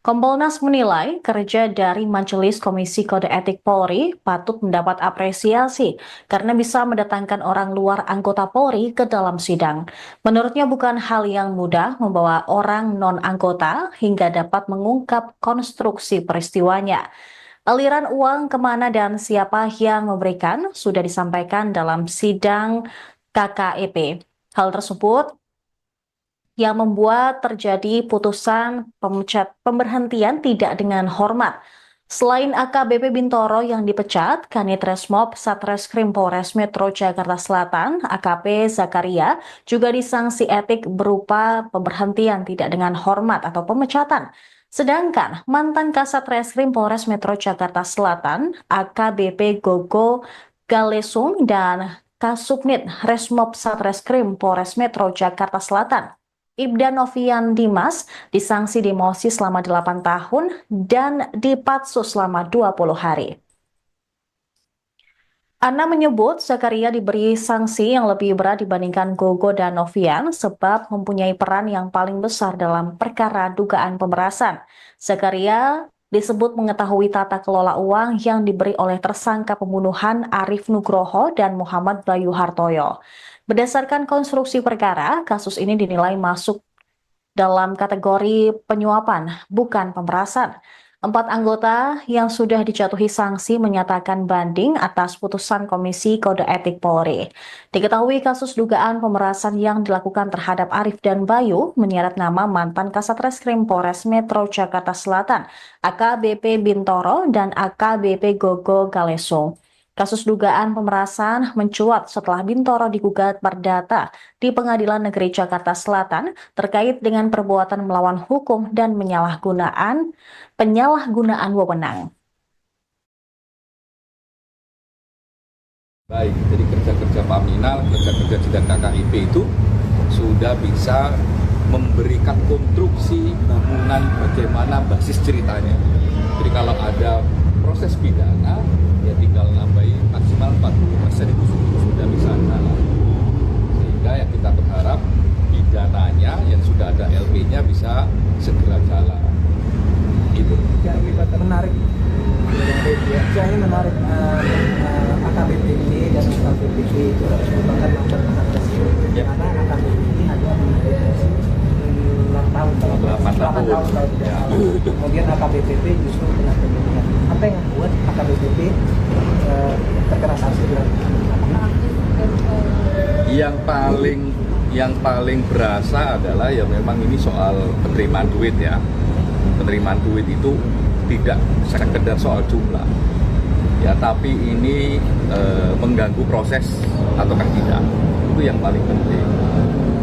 Speaker 1: Kompolnas menilai kerja dari Majelis Komisi Kode Etik Polri patut mendapat apresiasi karena bisa mendatangkan orang luar anggota Polri ke dalam sidang. Menurutnya bukan hal yang mudah membawa orang non-anggota hingga dapat mengungkap konstruksi peristiwanya. Aliran uang kemana dan siapa yang memberikan sudah disampaikan dalam sidang KKEP. Hal tersebut yang membuat terjadi putusan pemberhentian tidak dengan hormat. Selain AKBP Bintoro yang dipecat, Kanit Resmob Satreskrim Polres Metro Jakarta Selatan, AKP Zakaria, juga disanksi etik berupa pemberhentian tidak dengan hormat atau pemecatan. Sedangkan mantan Kasat Reskrim Polres Metro Jakarta Selatan, AKBP Gogo Galesung dan Kasubnit Resmob Satreskrim Polres Metro Jakarta Selatan, Ibda Novian Dimas, disanksi demosi selama 8 tahun dan dipatsus selama 20 hari. Ana menyebut Zakaria diberi sanksi yang lebih berat dibandingkan Gogo dan Novian sebab mempunyai peran yang paling besar dalam perkara dugaan pemerasan. Zakaria disebut mengetahui tata kelola uang yang diberi oleh tersangka pembunuhan Arif Nugroho dan Muhammad Bayu Hartoyo. Berdasarkan konstruksi perkara, kasus ini dinilai masuk dalam kategori penyuapan, bukan pemerasan. 4 anggota yang sudah dijatuhi sanksi menyatakan banding atas putusan Komisi Kode Etik Polri. Diketahui kasus dugaan pemerasan yang dilakukan terhadap Arif dan Bayu menyeret nama mantan Kasat Reskrim Polres Metro Jakarta Selatan, AKBP Bintoro dan AKBP Gogo Galesung. Kasus dugaan pemerasan mencuat setelah Bintoro digugat perdata di Pengadilan Negeri Jakarta Selatan terkait dengan perbuatan melawan hukum dan penyalahgunaan wewenang.
Speaker 2: Baik, jadi kerja-kerja Paminal, kerja-kerja sidang KKIP itu sudah bisa memberikan konstruksi bangunan bagaimana basis ceritanya. Jadi kalau ada proses pidana, ya tinggal nambahin maksimal 40% itu sudah bisa jalan. Sehingga yang kita berharap pidananya yang sudah ada LP-nya bisa segera jalan. Itu.
Speaker 3: Ya, menarik. Ya, ini menarik. AKBP ini dan AKBP itu merupakan mantan Kasat Reskrim. Karena AKBP ini hanya dideteksi 8 tahun. Kemudian AKBP justru kena pembunuhan. Apa yang membuat AKBP terkena sanksi berat?
Speaker 2: Yang paling berasa adalah ya memang ini soal penerimaan duit ya. Penerimaan duit itu tidak sekedar soal jumlah. Ya, tapi ini mengganggu proses ataukah tidak. Itu yang paling penting.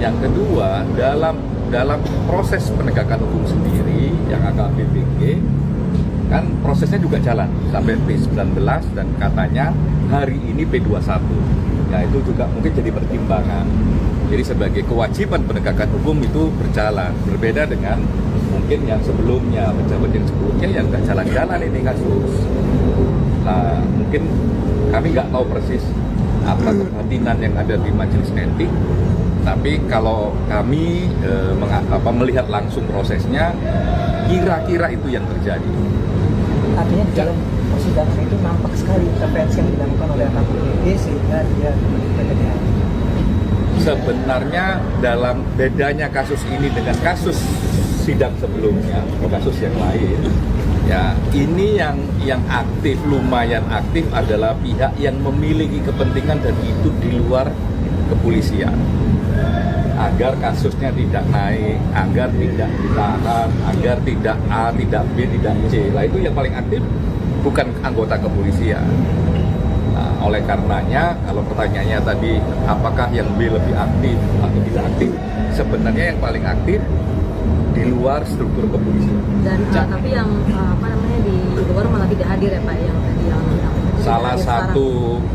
Speaker 2: Yang kedua, dalam proses penegakan hukum sendiri yang AKBPG kan prosesnya juga jalan sampai P19 dan katanya hari ini P21. Ya, itu juga mungkin jadi pertimbangan. Jadi sebagai kewajiban penegakan hukum itu berjalan, berbeda dengan mungkin yang sebelumnya, pejabat yang sebelumnya yang nggak jalan-jalan ini kasus. Nah, mungkin kami nggak tahu persis apa kebatinan yang ada di majelis etik, tapi kalau kami melihat langsung prosesnya, kira-kira itu yang terjadi.
Speaker 3: Artinya di dalam persidangan itu nampak sekali intervensi yang dilakukan oleh AKBP sehingga dia PPDA.
Speaker 2: Sebenarnya dalam bedanya kasus ini dengan kasus sidang sebelumnya atau kasus yang lain, ya ini yang aktif, lumayan aktif adalah pihak yang memiliki kepentingan dan itu di luar kepolisian, agar kasusnya tidak naik, agar tidak ditahan, agar tidak A, tidak B, tidak C. Lah itu yang paling aktif bukan anggota kepolisian. Nah, oleh karenanya, kalau pertanyaannya tadi apakah yang B lebih aktif atau tidak aktif, sebenarnya yang paling aktif di luar struktur kepolisian.
Speaker 4: Dan tapi yang di luar malah tidak hadir ya Pak, yang tadi yang
Speaker 2: Salah
Speaker 4: hadir
Speaker 2: satu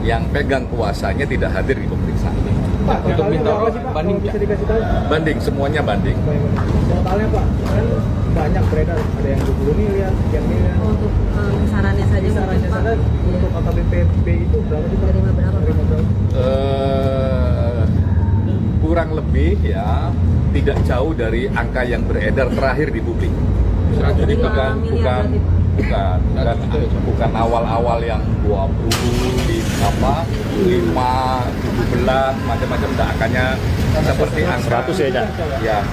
Speaker 2: yang pegang kuasanya tidak hadir di pemeriksaan.
Speaker 5: Pak,
Speaker 6: Untuk Bintoro, banding
Speaker 5: bisa dikasih tahu?
Speaker 2: Banding, semuanya banding.
Speaker 5: Totalnya Pak, kan banyak beredar, ada yang 20 miliar, sekian miliar.
Speaker 4: sekarang. Untuk kisarannya saja
Speaker 5: Kisarannya
Speaker 4: mungkin Pak.
Speaker 5: sana
Speaker 4: Iya.
Speaker 5: untuk AKBP itu berapa sih Pak?
Speaker 4: Terima berapa, Pak?
Speaker 5: Terima berapa?
Speaker 2: Kurang lebih ya tidak jauh dari angka yang beredar terakhir di publik. Jadi bukan awal-awal yang 20 di 5, 17 macam-macam, angkanya seperti angka
Speaker 7: 100 ya, Cak?
Speaker 2: Ya,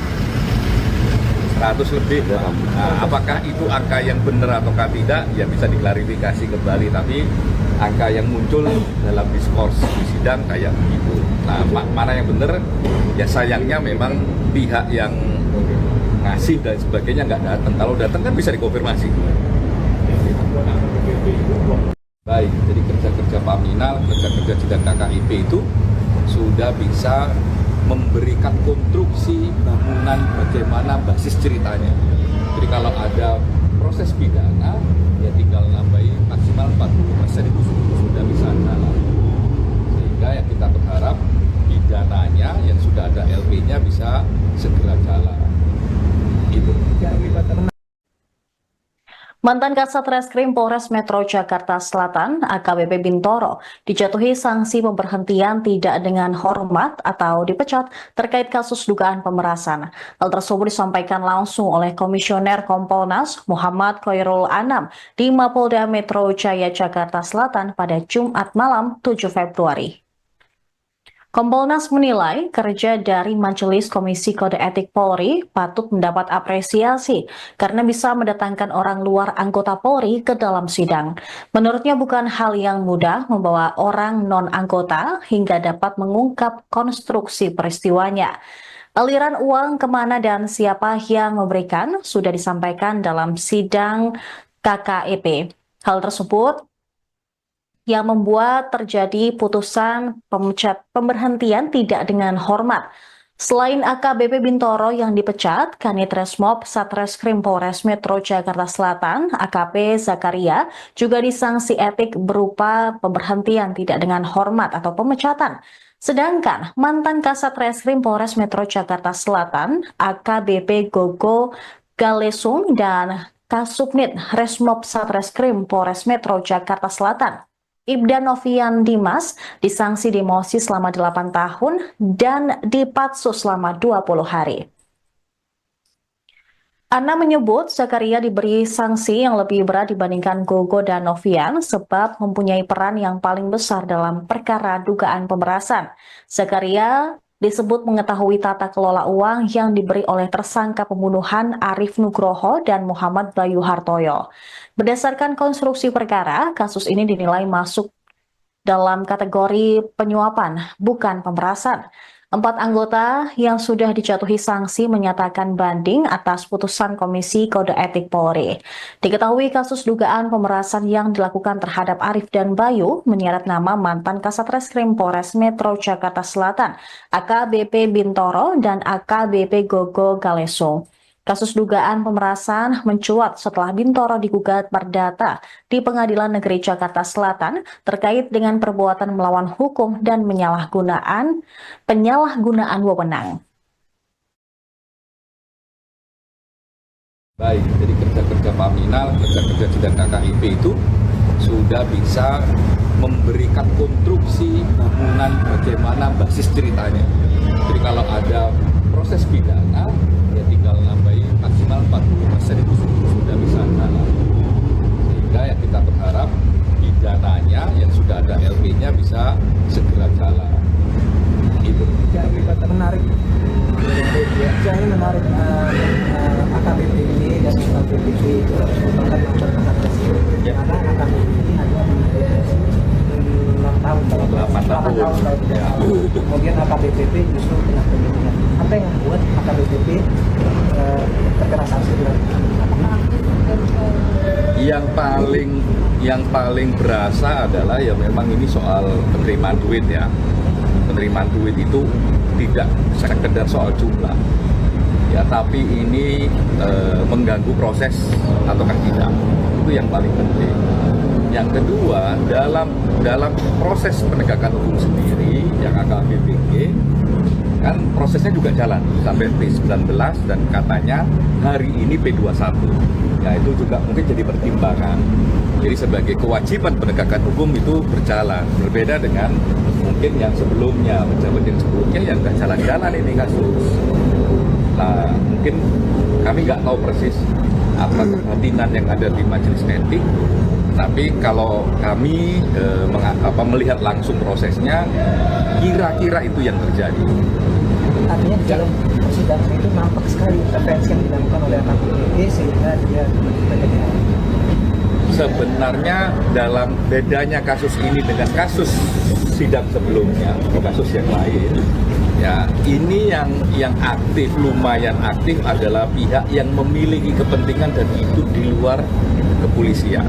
Speaker 2: 100 lebih. Nah, apakah itu angka yang benar ataukah tidak ya bisa diklarifikasi kembali, tapi angka yang muncul dalam diskurs di sidang kayak begitu. Nah, mana yang benar ya sayangnya memang pihak yang ngasih dan sebagainya nggak datang. Kalau datang kan bisa dikonfirmasi. Baik, jadi kerja-kerja Paminal, kerja-kerja sidang KKIP itu sudah bisa memberikan konstruksi bangunan bagaimana basis ceritanya. Jadi kalau ada proses pidana, ya tinggal nambahin maksimal 40% itu sudah bisa jalan. Sehingga yang kita berharap pidananya yang sudah ada LP-nya bisa segera jalan. Gitu.
Speaker 1: Mantan Kasat Reskrim Polres Metro Jakarta Selatan, AKBP Bintoro, dijatuhi sanksi pemberhentian tidak dengan hormat atau dipecat terkait kasus dugaan pemerasan. Hal tersebut disampaikan langsung oleh Komisioner Kompolnas Muhammad Khairul Anam di Mapolda Metro Jaya Jakarta Selatan pada Jumat malam 7 Februari. Kompolnas menilai kerja dari Majelis Komisi Kode Etik Polri patut mendapat apresiasi karena bisa mendatangkan orang luar anggota Polri ke dalam sidang. Menurutnya bukan hal yang mudah membawa orang non-anggota hingga dapat mengungkap konstruksi peristiwanya. Aliran uang kemana dan siapa yang memberikan sudah disampaikan dalam sidang KKEP. Hal tersebut yang membuat terjadi putusan pemberhentian tidak dengan hormat. Selain AKBP Bintoro yang dipecat, Kanit Resmob Satreskrim Polres Metro Jakarta Selatan, AKP Zakaria, juga disanksi etik berupa pemberhentian tidak dengan hormat atau pemecatan. Sedangkan mantan Kasat Reskrim Polres Metro Jakarta Selatan, AKBP Gogo Galesung dan Kasubnit Resmob Satreskrim Polres Metro Jakarta Selatan, Ibda Novian Dimas, disanksi demosi selama 8 tahun dan dipatsu selama 20 hari. Ana menyebut Zakaria diberi sanksi yang lebih berat dibandingkan Gogo dan Novian sebab mempunyai peran yang paling besar dalam perkara dugaan pemerasan. Zakaria disebut mengetahui tata kelola uang yang diberi oleh tersangka pembunuhan Arif Nugroho dan Muhammad Bayu Hartoyo. Berdasarkan konstruksi perkara, kasus ini dinilai masuk dalam kategori penyuapan, bukan pemerasan. 4 anggota yang sudah dijatuhi sanksi menyatakan banding atas putusan Komisi Kode Etik Polri. Diketahui kasus dugaan pemerasan yang dilakukan terhadap Arif dan Bayu menyeret nama mantan Kasat Reskrim Polres Metro Jakarta Selatan, AKBP Bintoro dan AKBP Gogo Galesung. Kasus dugaan pemerasan mencuat setelah Bintoro digugat perdata di Pengadilan Negeri Jakarta Selatan terkait dengan perbuatan melawan hukum dan penyalahgunaan wewenang.
Speaker 2: Baik, jadi kerja-kerja Paminal, kerja-kerja sidang KKIP itu sudah bisa memberikan konstruksi bangunan bagaimana basis ceritanya. Jadi kalau ada proses pidana, ya tinggal nambahin maksimal 40% itu sudah bisa jalan. Sehingga yang kita berharap
Speaker 3: Saya menarik AKBP ini dan AKBP itu merupakan mantan akademisi. Karena AKBP ini hanya dideteksi 6 tahun.
Speaker 2: 8 tahun. Ya.
Speaker 3: Kemudian AKBP justru kena penyidikan. Apa yang membuat AKBP terkena sanksi berat?
Speaker 2: Yang paling berasa adalah ya memang ini soal penerimaan duit ya. Penerimaan duit itu tidak sekedar soal jumlah. Ya, tapi ini mengganggu proses ataukah tidak. Itu yang paling penting. Yang kedua, dalam proses penegakan hukum sendiri yang AKBPG kan prosesnya juga jalan sampai P19 dan katanya hari ini P21. Ya, itu juga mungkin jadi pertimbangan. Jadi sebagai kewajiban penegakan hukum itu berjalan, berbeda dengan mungkin yang sebelumnya, pejabat yang sebelumnya yang nggak jalan-jalan ini kasus. Nah, mungkin kami nggak tahu persis apa kebatinan yang ada di majelis etik, tapi kalau kami melihat langsung prosesnya, kira-kira itu yang terjadi.
Speaker 3: Artinya di dalam persidangan itu nampak sekali intervensi yang dilakukan oleh AKBP sehingga dia menjadi
Speaker 2: Sebenarnya dalam bedanya kasus ini dengan kasus sidang sebelumnya atau kasus yang lain, ya ini yang aktif, lumayan aktif adalah pihak yang memiliki kepentingan dan itu di luar kepolisian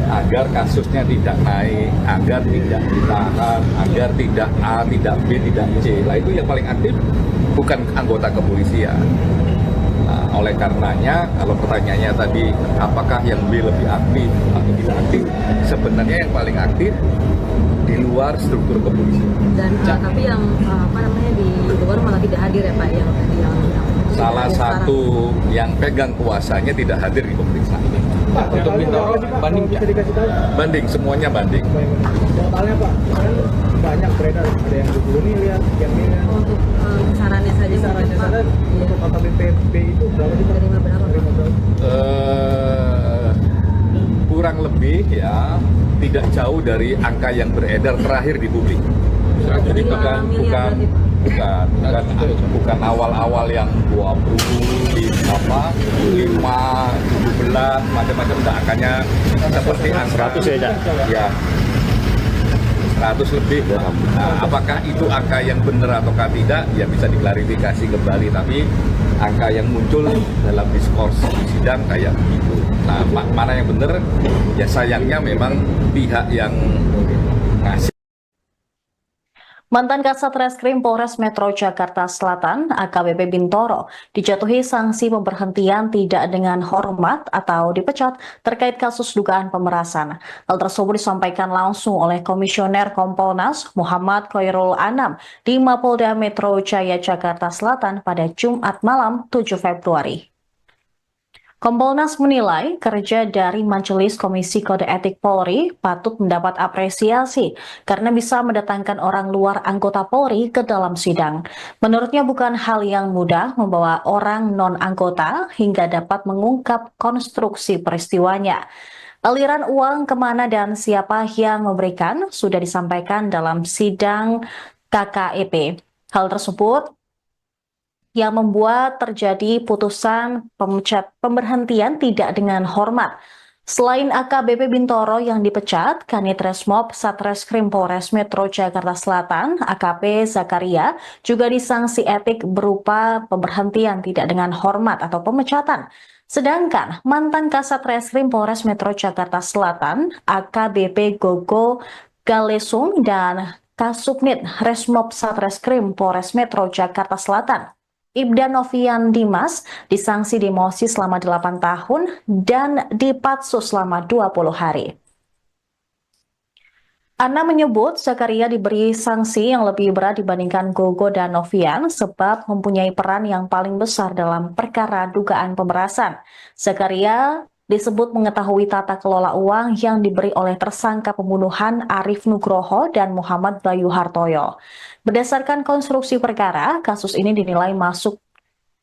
Speaker 2: agar kasusnya tidak naik, agar tidak ditahan, agar tidak A, tidak B, tidak C. Nah, itu yang paling aktif bukan anggota kepolisian. Nah, oleh karenanya, kalau pertanyaannya tadi, apakah yang B lebih aktif atau tidak aktif? Sebenarnya yang paling aktif di luar struktur kepolisian.
Speaker 4: Dan tapi yang di luar malah tidak hadir ya Pak, yang
Speaker 2: Salah satu yang pegang kuasanya tidak hadir di pemeriksaan.
Speaker 5: Pak,
Speaker 6: Untuk Bintoro, banding
Speaker 5: bisa dikasih tahu?
Speaker 2: Banding, semuanya banding.
Speaker 5: Totalnya Pak, kan banyak beredar, ada yang 20 miliar, sekian miliar.
Speaker 4: untuk kisarannya saja
Speaker 5: Kisarannya
Speaker 4: mungkin, Pak.
Speaker 5: sana
Speaker 4: Iya.
Speaker 5: untuk AKBP itu berapa sih Pak?
Speaker 4: Terima berapa, Pak?
Speaker 5: Terima berapa?
Speaker 2: Kurang lebih ya tidak jauh dari angka yang beredar terakhir di publik. Jadi
Speaker 4: Lima
Speaker 2: bukan
Speaker 4: miliar berarti, Pak.
Speaker 2: bukan awal-awal yang 20 5 17 macam-macam, enggak, angkanya seperti angka
Speaker 7: 100 ya, Cak?
Speaker 2: Ya, 100 lebih. Nah, apakah itu angka yang benar ataukah tidak ya bisa diklarifikasi kembali, tapi angka yang muncul dalam diskurs di sidang kayak begitu. Nah, mana yang benar ya sayangnya memang pihak yang ngasih.
Speaker 1: Mantan Kasat Reskrim Polres Metro Jakarta Selatan, AKBP Bintoro, dijatuhi sanksi pemberhentian tidak dengan hormat atau dipecat terkait kasus dugaan pemerasan. Hal tersebut disampaikan langsung oleh Komisioner Kompolnas Muhammad Khairul Anam di Mapolda Metro Jaya Jakarta Selatan pada Jumat malam 7 Februari. Kompolnas menilai kerja dari Majelis Komisi Kode Etik Polri patut mendapat apresiasi karena bisa mendatangkan orang luar anggota Polri ke dalam sidang. Menurutnya bukan hal yang mudah membawa orang non-anggota hingga dapat mengungkap konstruksi peristiwanya. Aliran uang kemana dan siapa yang memberikan sudah disampaikan dalam sidang KKEP. Hal tersebut yang membuat terjadi putusan pemberhentian tidak dengan hormat. Selain AKBP Bintoro yang dipecat, Kanit Resmob Satreskrim Polres Metro Jakarta Selatan, AKP Zakaria, juga disanksi etik berupa pemberhentian tidak dengan hormat atau pemecatan. Sedangkan mantan Kasat Reskrim Polres Metro Jakarta Selatan, AKBP Gogo Galesung dan Kasubnit Resmob Satreskrim Polres Metro Jakarta Selatan, Ibda Novian Dimas, disanksi demosi selama 8 tahun dan dipatsu selama 20 hari. Ana menyebut Zakaria diberi sanksi yang lebih berat dibandingkan Gogo dan Novian sebab mempunyai peran yang paling besar dalam perkara dugaan pemerasan. Zakaria disebut mengetahui tata kelola uang yang diberi oleh tersangka pembunuhan Arif Nugroho dan Muhammad Bayu Hartoyo. Berdasarkan konstruksi perkara, kasus ini dinilai masuk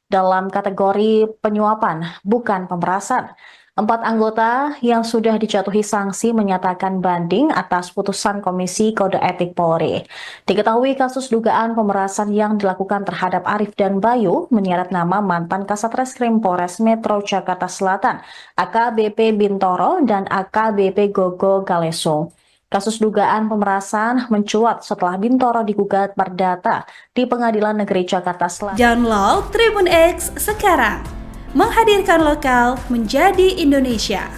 Speaker 1: dalam kategori penyuapan, bukan pemerasan. 4 anggota yang sudah dijatuhi sanksi menyatakan banding atas putusan Komisi Kode Etik Polri. Diketahui kasus dugaan pemerasan yang dilakukan terhadap Arif dan Bayu menyeret nama mantan Kasat Reskrim Polres Metro Jakarta Selatan, AKBP Bintoro dan AKBP Gogo Galeso. Kasus dugaan pemerasan mencuat setelah Bintoro digugat perdata di Pengadilan Negeri Jakarta Selatan.
Speaker 7: Download Tribun X sekarang, menghadirkan lokal menjadi Indonesia.